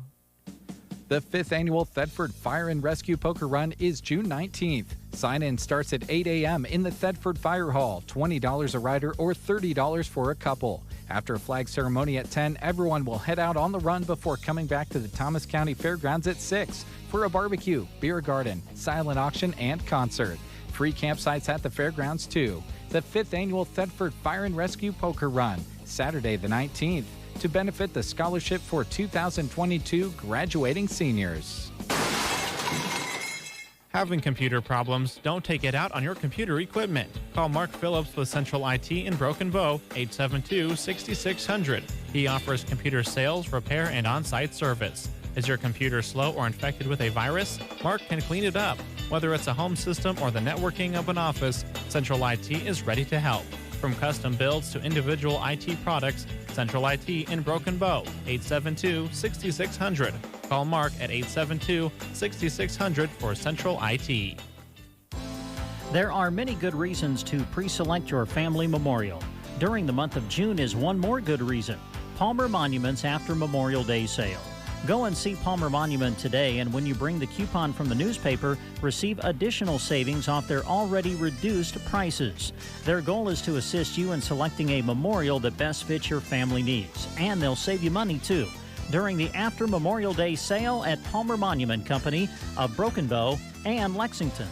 The 5th annual Thetford Fire and Rescue Poker Run is June 19th. Sign-in starts at 8 a.m. in the Thetford Fire Hall, $20 a rider or $30 for a couple. After a flag ceremony at 10, everyone will head out on the run before coming back to the Thomas County Fairgrounds at 6 for a barbecue, beer garden, silent auction, and concert. Free campsites at the fairgrounds, too. The 5th annual Thetford Fire and Rescue Poker Run, Saturday the 19th. To benefit the scholarship for 2022 graduating seniors. Having computer problems? Don't take it out on your computer equipment. Call Mark Phillips with Central IT in Broken Bow, 872-6600. He offers computer sales, repair, and on-site service. Is your computer slow or infected with a virus? Mark can clean it up. Whether it's a home system or the networking of an office, Central IT is ready to help. From custom builds to individual IT products, Central IT in Broken Bow, 872-6600. Call Mark at 872-6600 for Central IT. There are many good reasons to pre-select your family memorial. During the month of June is one more good reason. Palmer Monuments After Memorial Day Sale. Go and see Palmer Monument today, and when you bring the coupon from the newspaper, receive additional savings off their already reduced prices. Their goal is to assist you in selecting a memorial that best fits your family needs, and they'll save you money too. During the After Memorial Day sale at Palmer Monument Company of Broken Bow and Lexington.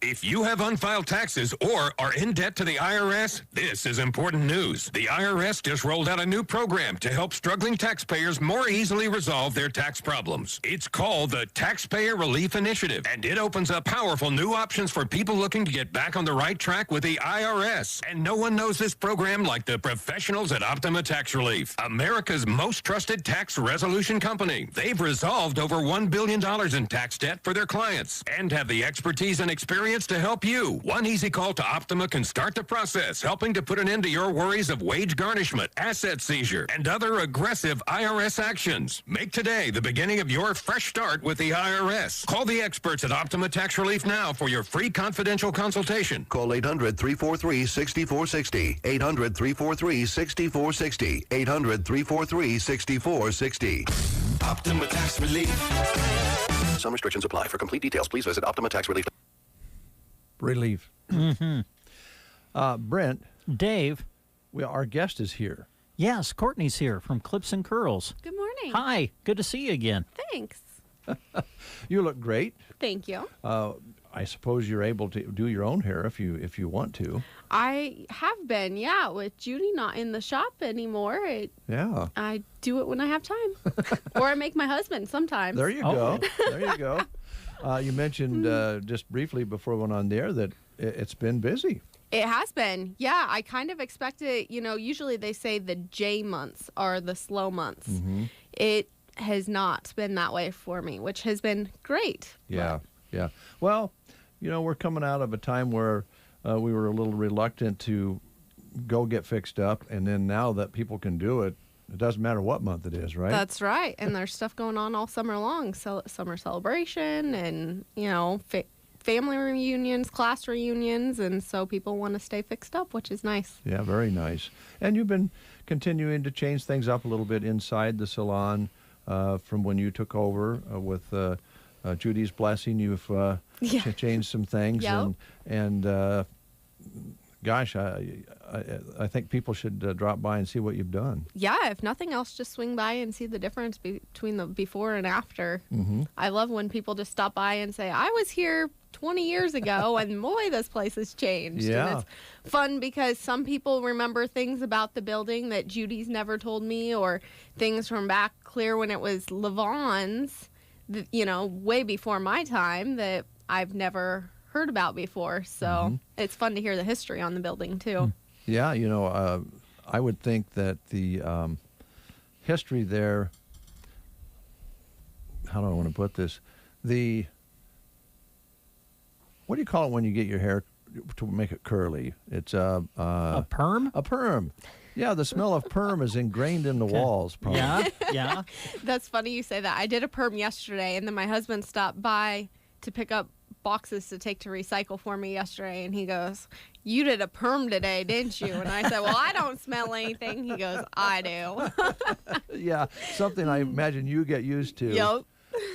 If you have unfiled taxes or are in debt to the IRS, this is important news. The IRS just rolled out a new program to help struggling taxpayers more easily resolve their tax problems. It's called the Taxpayer Relief Initiative, and it opens up powerful new options for people looking to get back on the right track with the IRS. And no one knows this program like the professionals at Optima Tax Relief, America's most trusted tax resolution company. They've resolved over $1 billion in tax debt for their clients and have the expertise and experience to help you. One easy call to Optima can start the process, helping to put an end to your worries of wage garnishment, asset seizure, and other aggressive IRS actions. Make today the beginning of your fresh start with the IRS. Call the experts at Optima Tax Relief now for your free confidential consultation. Call 800-343-6460. 800-343-6460. 800-343-6460. Optima Tax Relief. Some restrictions apply. For complete details, please visit Optima Tax Relief. Relief. Mm-hmm. Brent. Dave. Our guest is here. Yes, Courtney's here from Clips and Curls. Good morning. Hi, good to see you again. Thanks. You look great. Thank you. I suppose you're able to do your own hair if you want to. I have been, yeah, with Judy not in the shop anymore. Yeah. I do it when I have time. Or I make my husband sometimes. There you go. There you go. You mentioned just briefly before we went on there that it's been busy. It has been. Yeah, I kind of expected, usually they say the J months are the slow months. Mm-hmm. It has not been that way for me, which has been great. Yeah, yeah. Well, we're coming out of a time where we were a little reluctant to go get fixed up, and then now that people can do it, it doesn't matter what month it is, right? That's right. And there's stuff going on all summer long. So summer celebration and, family reunions, class reunions. And so people want to stay fixed up, which is nice. Yeah, very nice. And you've been continuing to change things up a little bit inside the salon from when you took over with Judy's blessing. You've changed some things. Yep. And gosh, I think people should drop by and see what you've done. Yeah, if nothing else, just swing by and see the difference between the before and after. Mm-hmm. I love when people just stop by and say, I was here 20 years ago, and boy, this place has changed. Yeah. And it's fun because some people remember things about the building that Judy's never told me, or things from back clear when it was Levon's, way before my time that I've never heard about before. So it's fun to hear the history on the building, too. Yeah, I would think that the history there, how do I want to put this? What do you call it when you get your hair to make it curly? It's a perm? A perm. Yeah, the smell of perm is ingrained in the walls, probably. Yeah. That's funny you say that. I did a perm yesterday, and then my husband stopped by to pick up boxes to take to recycle for me yesterday, and he goes, "You did a perm today, didn't you?" And I said, "Well, I don't smell anything." He goes, "I do." Yeah, something I imagine you get used to. Yep.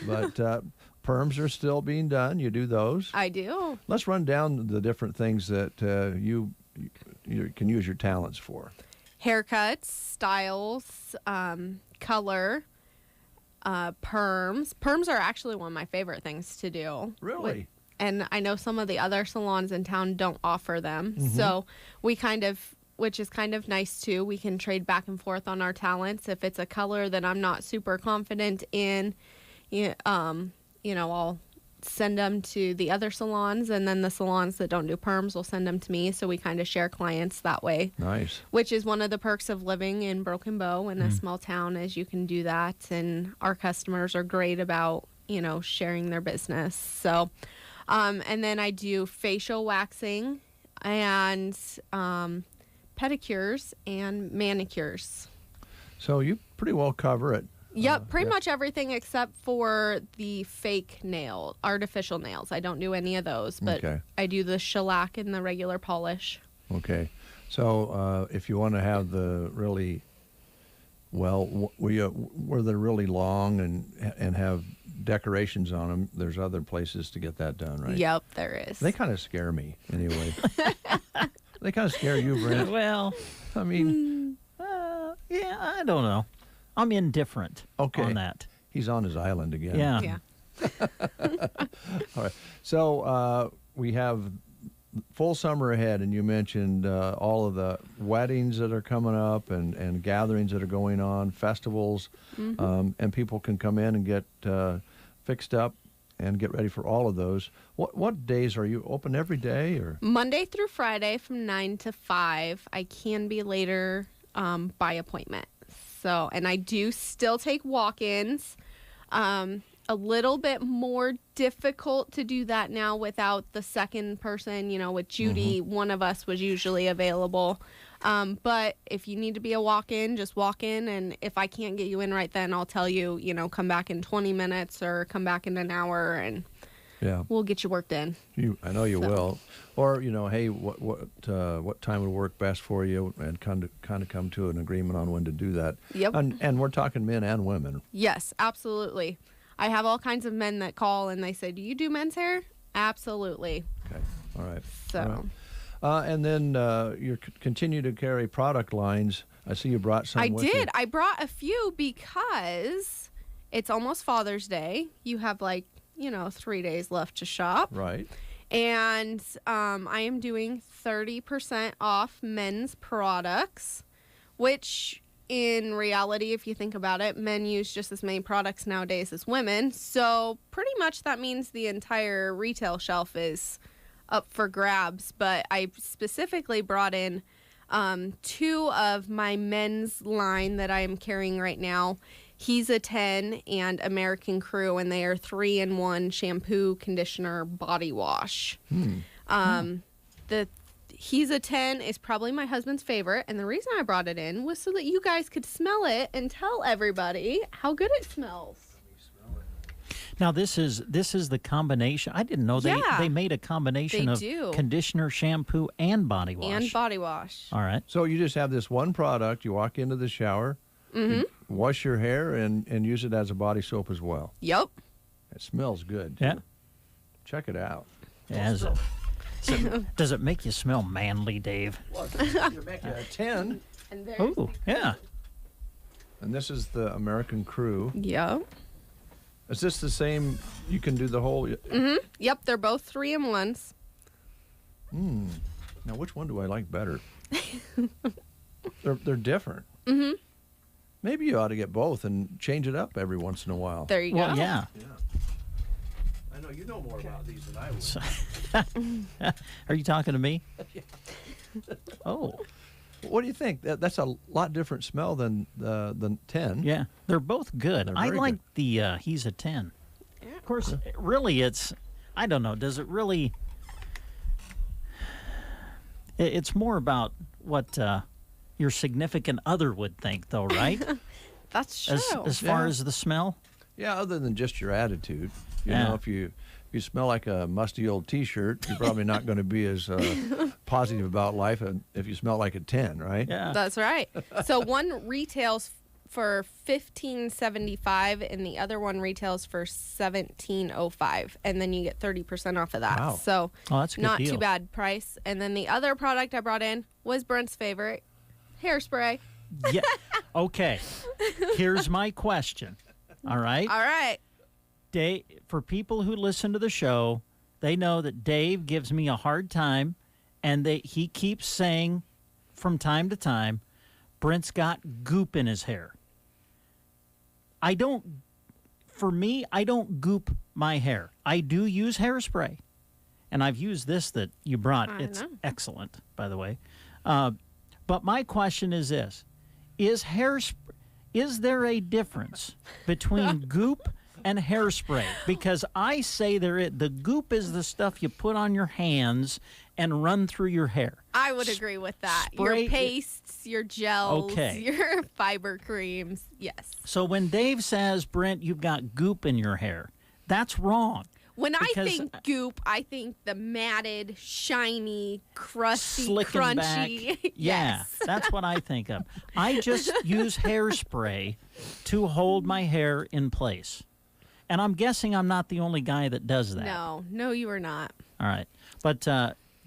But perms are still being done. You do those. I do. Let's run down the different things that you can use your talents for. Haircuts, styles, color, perms. Perms are actually one of my favorite things to do. Really? And I know some of the other salons in town don't offer them. Mm-hmm. So we which is kind of nice too, we can trade back and forth on our talents. If it's a color that I'm not super confident in, I'll send them to the other salons, and then the salons that don't do perms will send them to me. So we kind of share clients that way. Nice. Which is one of the perks of living in Broken Bow in a small town, is you can do that. And our customers are great about, sharing their business. So, and then I do facial waxing and pedicures and manicures. So you pretty well cover it. Yep, pretty much everything except for the fake artificial nails. I don't do any of those, but Okay. I do the shellac and the regular polish. Okay. So if you want to have the really, where they're really long and have decorations on them, there's other places to get that done, right? Yep, there is. They kind of scare me anyway. They kind of scare you, Brent. Well, I mean, yeah, I don't know. I'm indifferent on that. He's on his island again. Yeah. All right. So we have full summer ahead, and you mentioned all of the weddings that are coming up and gatherings that are going on, festivals, and people can come in and get fixed up and get ready for all of those. What days are you open every day? Or Monday through Friday from 9 to 5. I can be later by appointment. So, and I do still take walk-ins. A little bit more difficult to do that now without the second person. With Judy, one of us was usually available. But if you need to be a walk-in, just walk in. And if I can't get you in right then, I'll tell you, come back in 20 minutes or come back in an hour, and we'll get you worked in. I know you will. Or, hey, what time would work best for you, and kind of come to an agreement on when to do that. Yep. And we're talking men and women. Yes, absolutely. I have all kinds of men that call and they say, "Do you do men's hair?" Absolutely. Okay. All right. So. All right. And then you continue to carry product lines. I see you brought some with you. I brought a few because it's almost Father's Day. You have 3 days left to shop. Right. And I am doing 30% off men's products, which in reality, if you think about it, men use just as many products nowadays as women. So pretty much that means the entire retail shelf is up for grabs. But I specifically brought in 2 of my men's line that I am carrying right now. He's a 10 and American Crew, and they are 3-in-1 shampoo, conditioner, body wash. The He's a 10 is probably my husband's favorite, and the reason I brought it in was so that you guys could smell it and tell everybody how good it smells. Now this is the combination. I didn't know they made a combination They of do. conditioner, shampoo, and body wash. And body wash. All right. So you just have this one product. You walk into the shower, you wash your hair, and use it as a body soap as well. Yep. It smells good, too. Yeah. Check it out. As Does it make you smell manly, Dave? Well, you make it a 10. Oh, yeah. And this is the American Crew. Yep. Is this the same? You can do the whole. Yep, they're both 3-in-1s. Now, which one do I like better? They're different. Maybe you ought to get both and change it up every once in a while. There you Well, go. yeah. I know you know more about these than I would. Are you talking to me? Oh. What do you think? That's a lot different smell than 10. Yeah, they're both good. They're I very like the he's a 10. Of course, really, it's, I don't know, does it really, it's more about what your significant other would think, though, right? That's true. As far as the smell? Yeah, other than just your attitude. You Yeah. know, if you smell like a musty old T-shirt, you're probably not going to be as positive about life if you smell like a 10, right? Yeah. That's right. So one retails for $15.75 and the other one retails for $17.05, and then you get 30% off of that. Wow. So Oh, that's a good not deal. too bad price. And then the other product I brought in was Brent's favorite, hairspray. Yeah. Okay. Here's my question. All right. All right. Dave, for people who listen to the show, they know that Dave gives me a hard time, and he keeps saying from time to time, Brent's got goop in his hair. I don't goop my hair. I do use hairspray, and I've used this that you brought. I It's know. excellent, by the way. But my question is this: is there a difference between goop and hairspray? Because I say the goop is the stuff you put on your hands and run through your hair. I would agree with that. Spray- Your pastes, your gels, Okay. your fiber creams. Yes. So when Dave says, Brent, you've got goop in your hair, that's wrong. When I Because- think goop, I think the matted, shiny, crusty, Slicking crunchy. back. Yeah, Yes. that's what I think of. I just use hairspray to hold my hair in place. And I'm guessing I'm not the only guy that does that. No, you are not. All right. But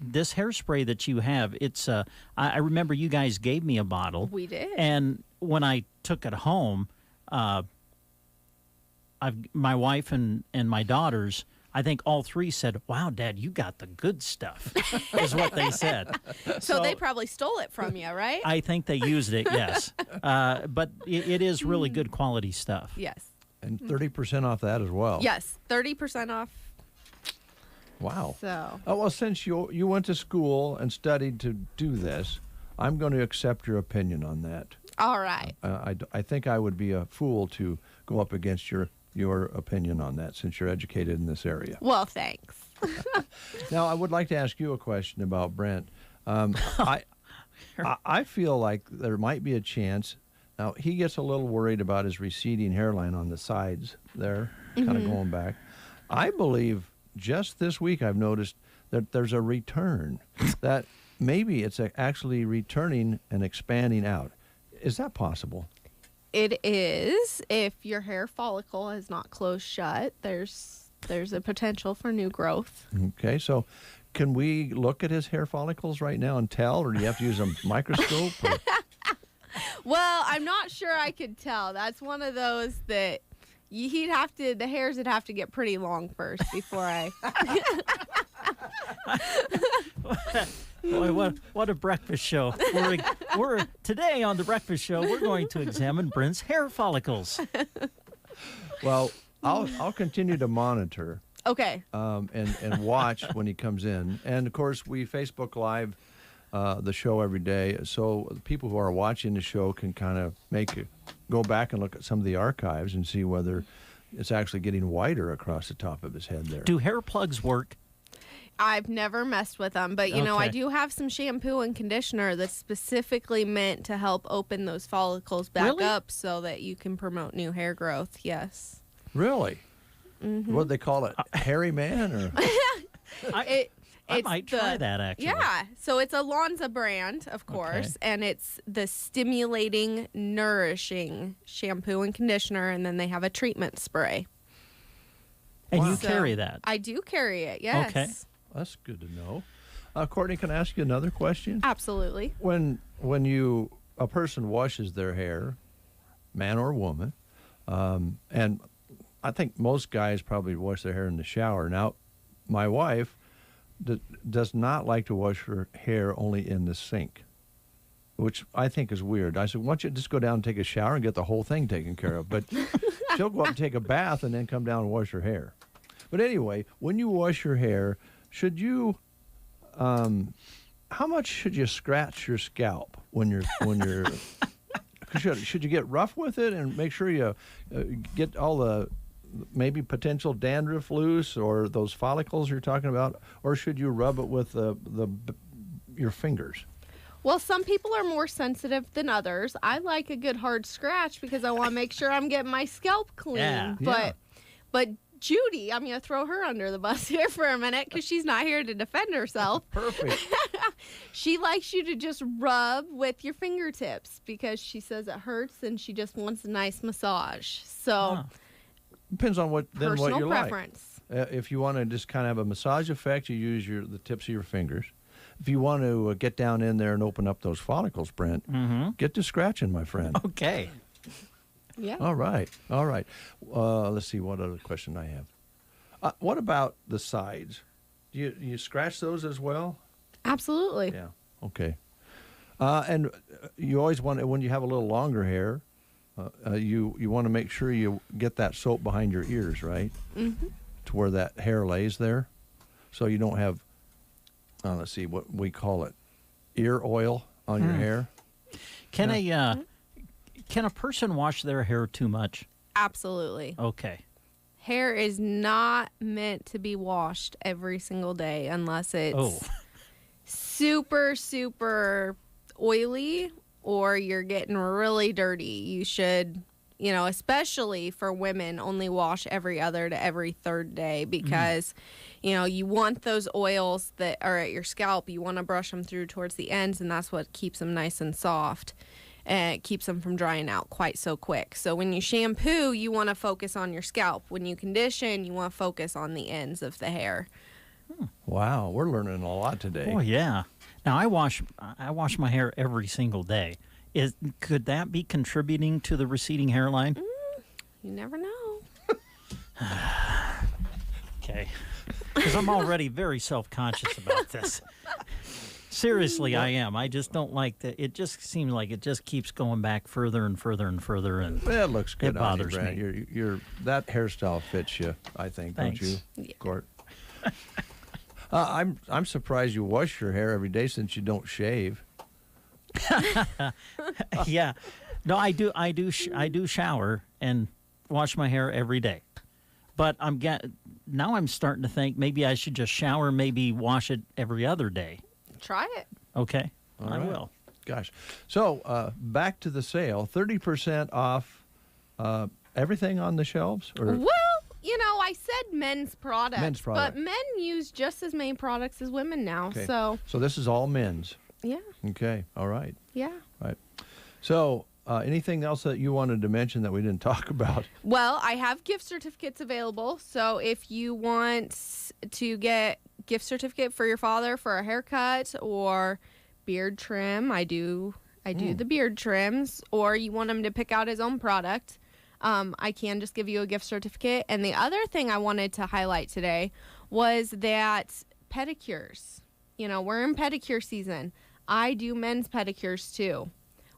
this hairspray that you have, it's I remember you guys gave me a bottle. We did. And when I took it home, my wife and my daughters, I think all three said, "Wow, Dad, you got the good stuff," is what they said. So they probably stole it from you, right? I think they used it, yes. But it is really good quality stuff. Yes. And 30% off that as well. Yes, 30% off. Wow. So. Oh, well, since you went to school and studied to do this, I'm going to accept your opinion on that. All right. I think I would be a fool to go up against your opinion on that since you're educated in this area. Well, thanks. Now, I would like to ask you a question about Brent. I feel like there might be a chance. Now, he gets a little worried about his receding hairline on the sides there, kind of going back. I believe just this week I've noticed that there's a return, that maybe it's actually returning and expanding out. Is that possible? It is. If your hair follicle is not closed shut, there's a potential for new growth. Okay, so can we look at his hair follicles right now and tell, or do you have to use a microscope? Or? Well, I'm not sure I could tell. That's one of those that the hairs would have to get pretty long first before I. Boy, what a breakfast show. We're today on the breakfast show, we're going to examine Brent's hair follicles. Well, I'll continue to monitor. Okay. And watch when he comes in. And, of course, we Facebook Live the show every day, so people who are watching the show can kind of go back and look at some of the archives and see whether it's actually getting whiter across the top of his head there. Do hair plugs work? I've never messed with them, but I Okay. do have some shampoo and conditioner that's specifically meant to help open those follicles back Really? up so that you can promote new hair growth. Yes. Really? Mhm. What do they call it? Hairy man? Or I might try that, actually. Yeah. So it's a Lonza brand, of course, and it's the stimulating, nourishing shampoo and conditioner, and then they have a treatment spray. And you So carry that? I do carry it, yes. Okay. That's good to know. Courtney, can I ask you another question? Absolutely. When a person washes their hair, man or woman, and I think most guys probably wash their hair in the shower. Now, my wife does not like to wash her hair only in the sink, which I think is weird. I said, why don't you just go down and take a shower and get the whole thing taken care of? But she'll go up and take a bath and then come down and wash her hair. But anyway, when you wash your hair, should you, how much should you scratch your scalp when you're should you get rough with it and make sure you get all the maybe potential dandruff loose or those follicles you're talking about, or should you rub it with your fingers? Well, some people are more sensitive than others. I like a good hard scratch because I want to make sure I'm getting my scalp clean. Yeah. But Judy, I'm going to throw her under the bus here for a minute because she's not here to defend herself. Perfect. She likes you to just rub with your fingertips because she says it hurts and she just wants a nice massage. So depends on what you preference. like. If you want to just kind of have a massage effect, you use the tips of your fingers. If you want to get down in there and open up those follicles, Brent, get to scratching, my friend. Okay. Yeah. All right. Let's see what other question I have. What about the sides? Do you scratch those as well? Absolutely. Yeah. Okay. And you always want, when you have a little longer hair, you want to make sure you get that soap behind your ears, right? Mm-hmm. To where that hair lays there, so you don't have. Let's see what we call it, ear oil on your hair. Can a person wash their hair too much? Absolutely. Okay. Hair is not meant to be washed every single day unless it's super, super oily or you're getting really dirty. You should, especially for women, only wash every other to every third day because, you want those oils that are at your scalp. You want to brush them through towards the ends, and that's what keeps them nice and soft. And it keeps them from drying out quite so quick. So when you shampoo, you want to focus on your scalp. When you condition, you want to focus on the ends of the hair. Wow, we're learning a lot today. Oh yeah. Now I wash my hair every single day. Could that be contributing to the receding hairline? You never know. Okay. Because I'm already very self-conscious about this. Seriously, I am. I just don't like that. It just seems like it just keeps going back further and further and further, and it looks good. It bothers on you, me. You're that hairstyle fits you, I think. Thanks. Don't you, Court? I'm surprised you wash your hair every day since you don't shave. Yeah, no, I do shower and wash my hair every day, but now I'm starting to think maybe I should just shower, maybe wash it every other day. Try it. Okay, All I right. will. Gosh, so back to the sale, 30% off everything on the shelves, or Well, I said men's products. Men's product. But men use just as many products as women now. Okay. So this is all men's. yeah. Okay, all right. Yeah. Right. So, anything else that you wanted to mention that we didn't talk about? Well, I have gift certificates available. So if you want to get gift certificate for your father for a haircut or beard trim, I do the beard trims, or you want him to pick out his own product, I can just give you a gift certificate. And the other thing I wanted to highlight today was that pedicures. We're in pedicure season. I do men's pedicures too,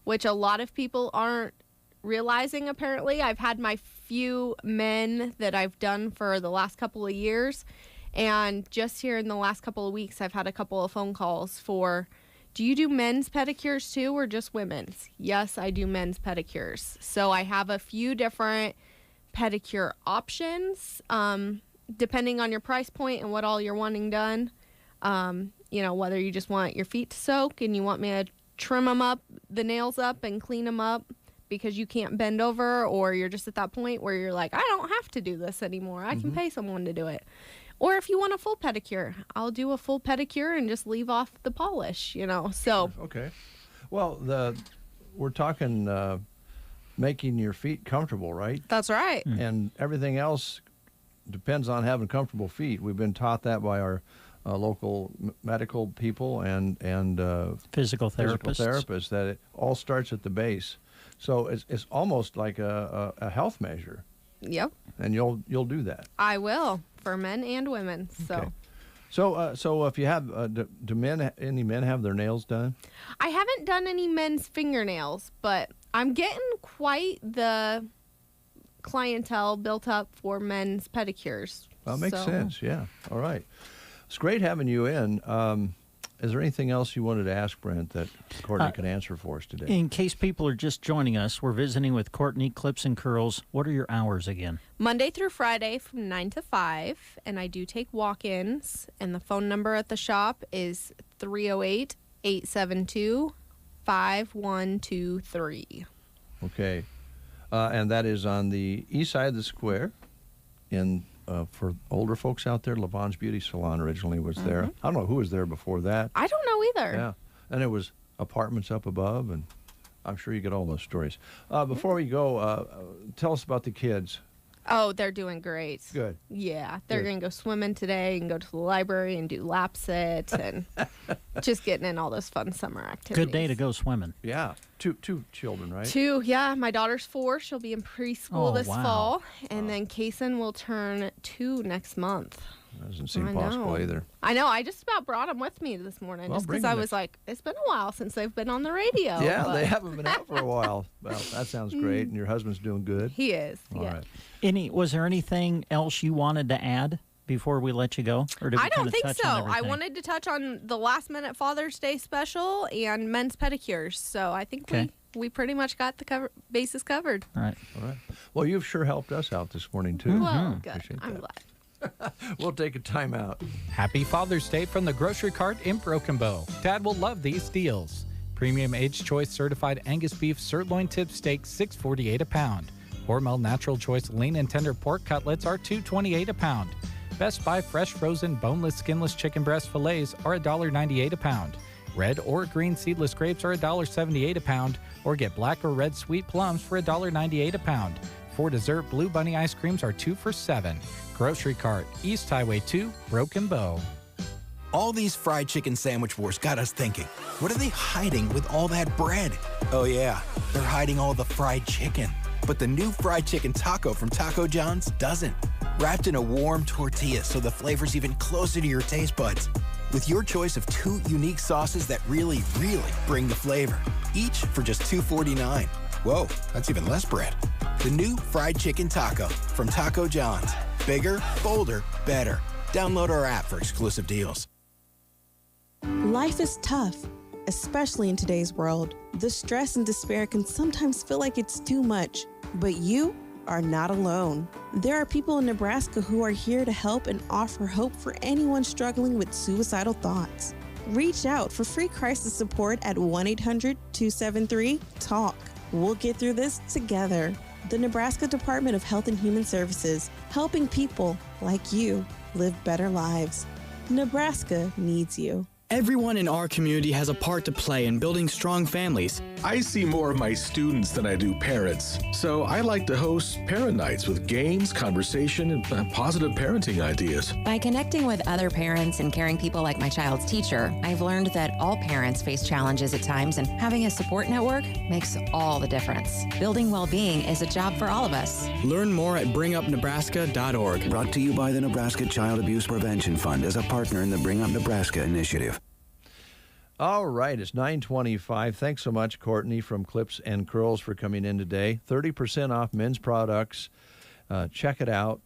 which a lot of people aren't realizing apparently. I've had my few men that I've done for the last couple of years, and just here in the last couple of weeks I've had a couple of phone calls for, do you do men's pedicures too or just women's? Yes, I do men's pedicures. So I have a few different pedicure options depending on your price point and what all you're wanting done. Whether you just want your feet to soak and you want me to trim them up, the nails up, and clean them up because you can't bend over, or you're just at that point where you're like, I don't have to do this anymore. I can pay someone to do it. Or if you want a full pedicure, I'll do a full pedicure and just leave off the polish, so. Okay. Well, we're talking making your feet comfortable, right? That's right. And everything else depends on having comfortable feet. We've been taught that by our local medical people and physical therapists. That it all starts at the base. So it's almost like a health measure. Yep. And you'll do that. I will, for men and women. So. Okay. So if you have, do any men have their nails done? I haven't done any men's fingernails, but I'm getting quite the clientele built up for men's pedicures. Well, makes sense. Yeah. All right. It's great having you in. Is there anything else you wanted to ask Brent that Courtney could answer for us today? In case people are just joining us, we're visiting with Courtney Clips and Curls. What are your hours again? Monday through Friday from 9 to 5, and I do take walk-ins, and the phone number at the shop is 308-872-5123. Okay. And that is on the east side of the square for older folks out there. Lavon's Beauty Salon originally was there. I don't know who was there before that. I don't know either. Yeah. And it was apartments up above, and I'm sure you get all those stories. Before we go, tell us about the kids. Oh, they're doing great. Good. Yeah, they're going to go swimming today and go to the library and do lap sit and just getting in all those fun summer activities. Good day to go swimming. Yeah. Two children, right? 2, yeah. My daughter's 4. She'll be in preschool this wow. fall. And then Kaysen will turn 2 next month. That doesn't seem possible either. I know. I just about brought them with me this morning just because I was like, it's been a while since they've been on the radio. Yeah, but... they haven't been out for a while. Well, that sounds great. And your husband's doing good? He is, All right. Was there anything else you wanted to add before we let you go? Or did we I don't think touch so. on I everything? wanted to touch on the last minute Father's Day special and men's pedicures. So I think we pretty much got the bases covered. All right. Well, you've sure helped us out this morning, too. Well, good. Appreciate I'm that. glad. We'll take a time out. Happy Father's Day from the Grocery Cart in Broken Bow. Dad will love these deals. Premium Aged Choice Certified Angus Beef Sirloin Tip Steak, $6.48 a pound. Hormel Natural Choice Lean and Tender Pork Cutlets are $2.28 a pound. Best Buy Fresh Frozen Boneless Skinless Chicken Breast Fillets are $1.98 a pound. Red or green seedless grapes are $1.78 a pound, or get black or red sweet plums for $1.98 a pound. For dessert, Blue Bunny ice creams are 2 for $7. Grocery Cart, East Highway 2, Broken Bow. All these fried chicken sandwich wars got us thinking, what are they hiding with all that bread? Oh yeah, they're hiding all the fried chicken. But the new fried chicken taco from Taco John's doesn't. Wrapped in a warm tortilla so the flavor's even closer to your taste buds. With your choice of 2 unique sauces that really, really bring the flavor. Each for just $2.49. Whoa, that's even less bread. The new fried chicken taco from Taco John's. Bigger, bolder, better. Download our app for exclusive deals. Life is tough, especially in today's world. The stress and despair can sometimes feel like it's too much, but you are not alone. There are people in Nebraska who are here to help and offer hope for anyone struggling with suicidal thoughts. Reach out for free crisis support at 1-800-273-TALK. We'll get through this together. The Nebraska Department of Health and Human Services, helping people like you live better lives. Nebraska needs you. Everyone in our community has a part to play in building strong families. I see more of my students than I do parents, so I like to host parent nights with games, conversation, and positive parenting ideas. By connecting with other parents and caring people like my child's teacher, I've learned that all parents face challenges at times, and having a support network makes all the difference. Building well-being is a job for all of us. Learn more at bringupnebraska.org. Brought to you by the Nebraska Child Abuse Prevention Fund as a partner in the Bring Up Nebraska initiative. All right, it's 9:25. Thanks so much, Courtney from Clips and Curls, for coming in today. 30% off men's products. Check it out.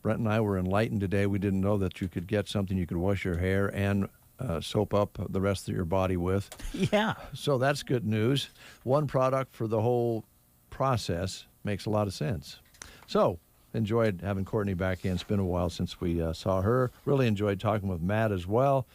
Brent and I were enlightened today. We didn't know that you could get something you could wash your hair and soap up the rest of your body with. Yeah. So that's good news. One product for the whole process makes a lot of sense. So enjoyed having Courtney back in. It's been a while since we saw her. Really enjoyed talking with Matt as well.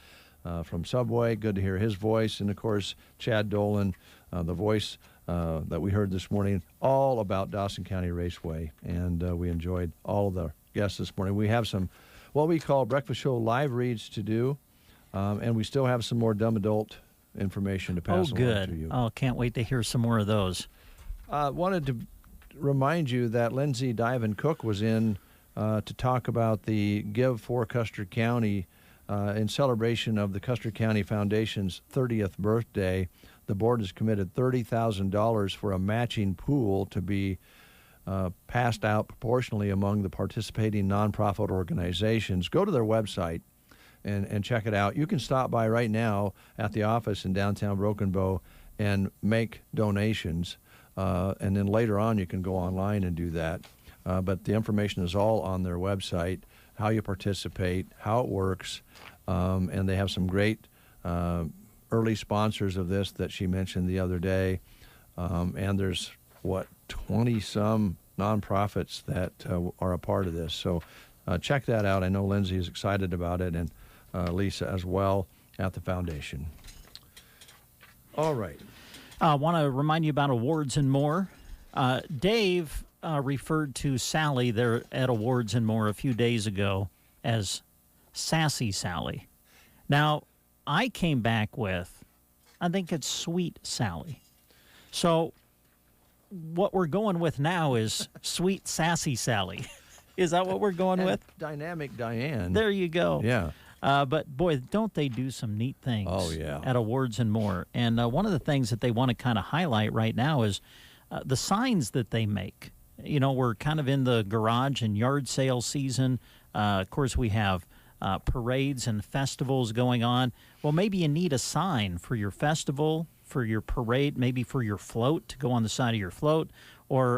From Subway. Good to hear his voice. And, of course, Chad Dolan, the voice that we heard this morning, all about Dawson County Raceway. And we enjoyed all of the guests this morning. We have some what we call breakfast show live reads to do, and we still have some more dumb adult information to pass along to you. Oh, can't wait to hear some more of those. Wanted to remind you that Lindsay Diven Cook was in to talk about the Give for Custer County in celebration of the Custer County Foundation's 30th birthday, the board has committed $30,000 for a matching pool to be passed out proportionally among the participating nonprofit organizations. Go to their website and check it out. You can stop by right now at the office in downtown Broken Bow and make donations. And then later on, you can go online and do that. But the information is all on their website, how you participate, how it works. And they have some great early sponsors of this that she mentioned the other day. And there's, 20-some nonprofits that are a part of this. So check that out. I know Lindsay is excited about it, and Lisa as well at the foundation. All right. I want to remind you about awards and more. Dave referred to Sally there at Awards and More a few days ago as Sassy Sally. Now, I came back with, I think it's Sweet Sally. So what we're going with now is Sweet Sassy Sally. Is that what we're going with? Dynamic Diane. There you go. Yeah. But, boy, don't they do some neat things at Awards and More. And one of the things that they want to kind of highlight right now is the signs that they make. You know, we're kind of in the garage and yard sale season. Of course, we have parades and festivals going on. Well, maybe you need a sign for your festival, for your parade, maybe for your float to go on the side of your float, or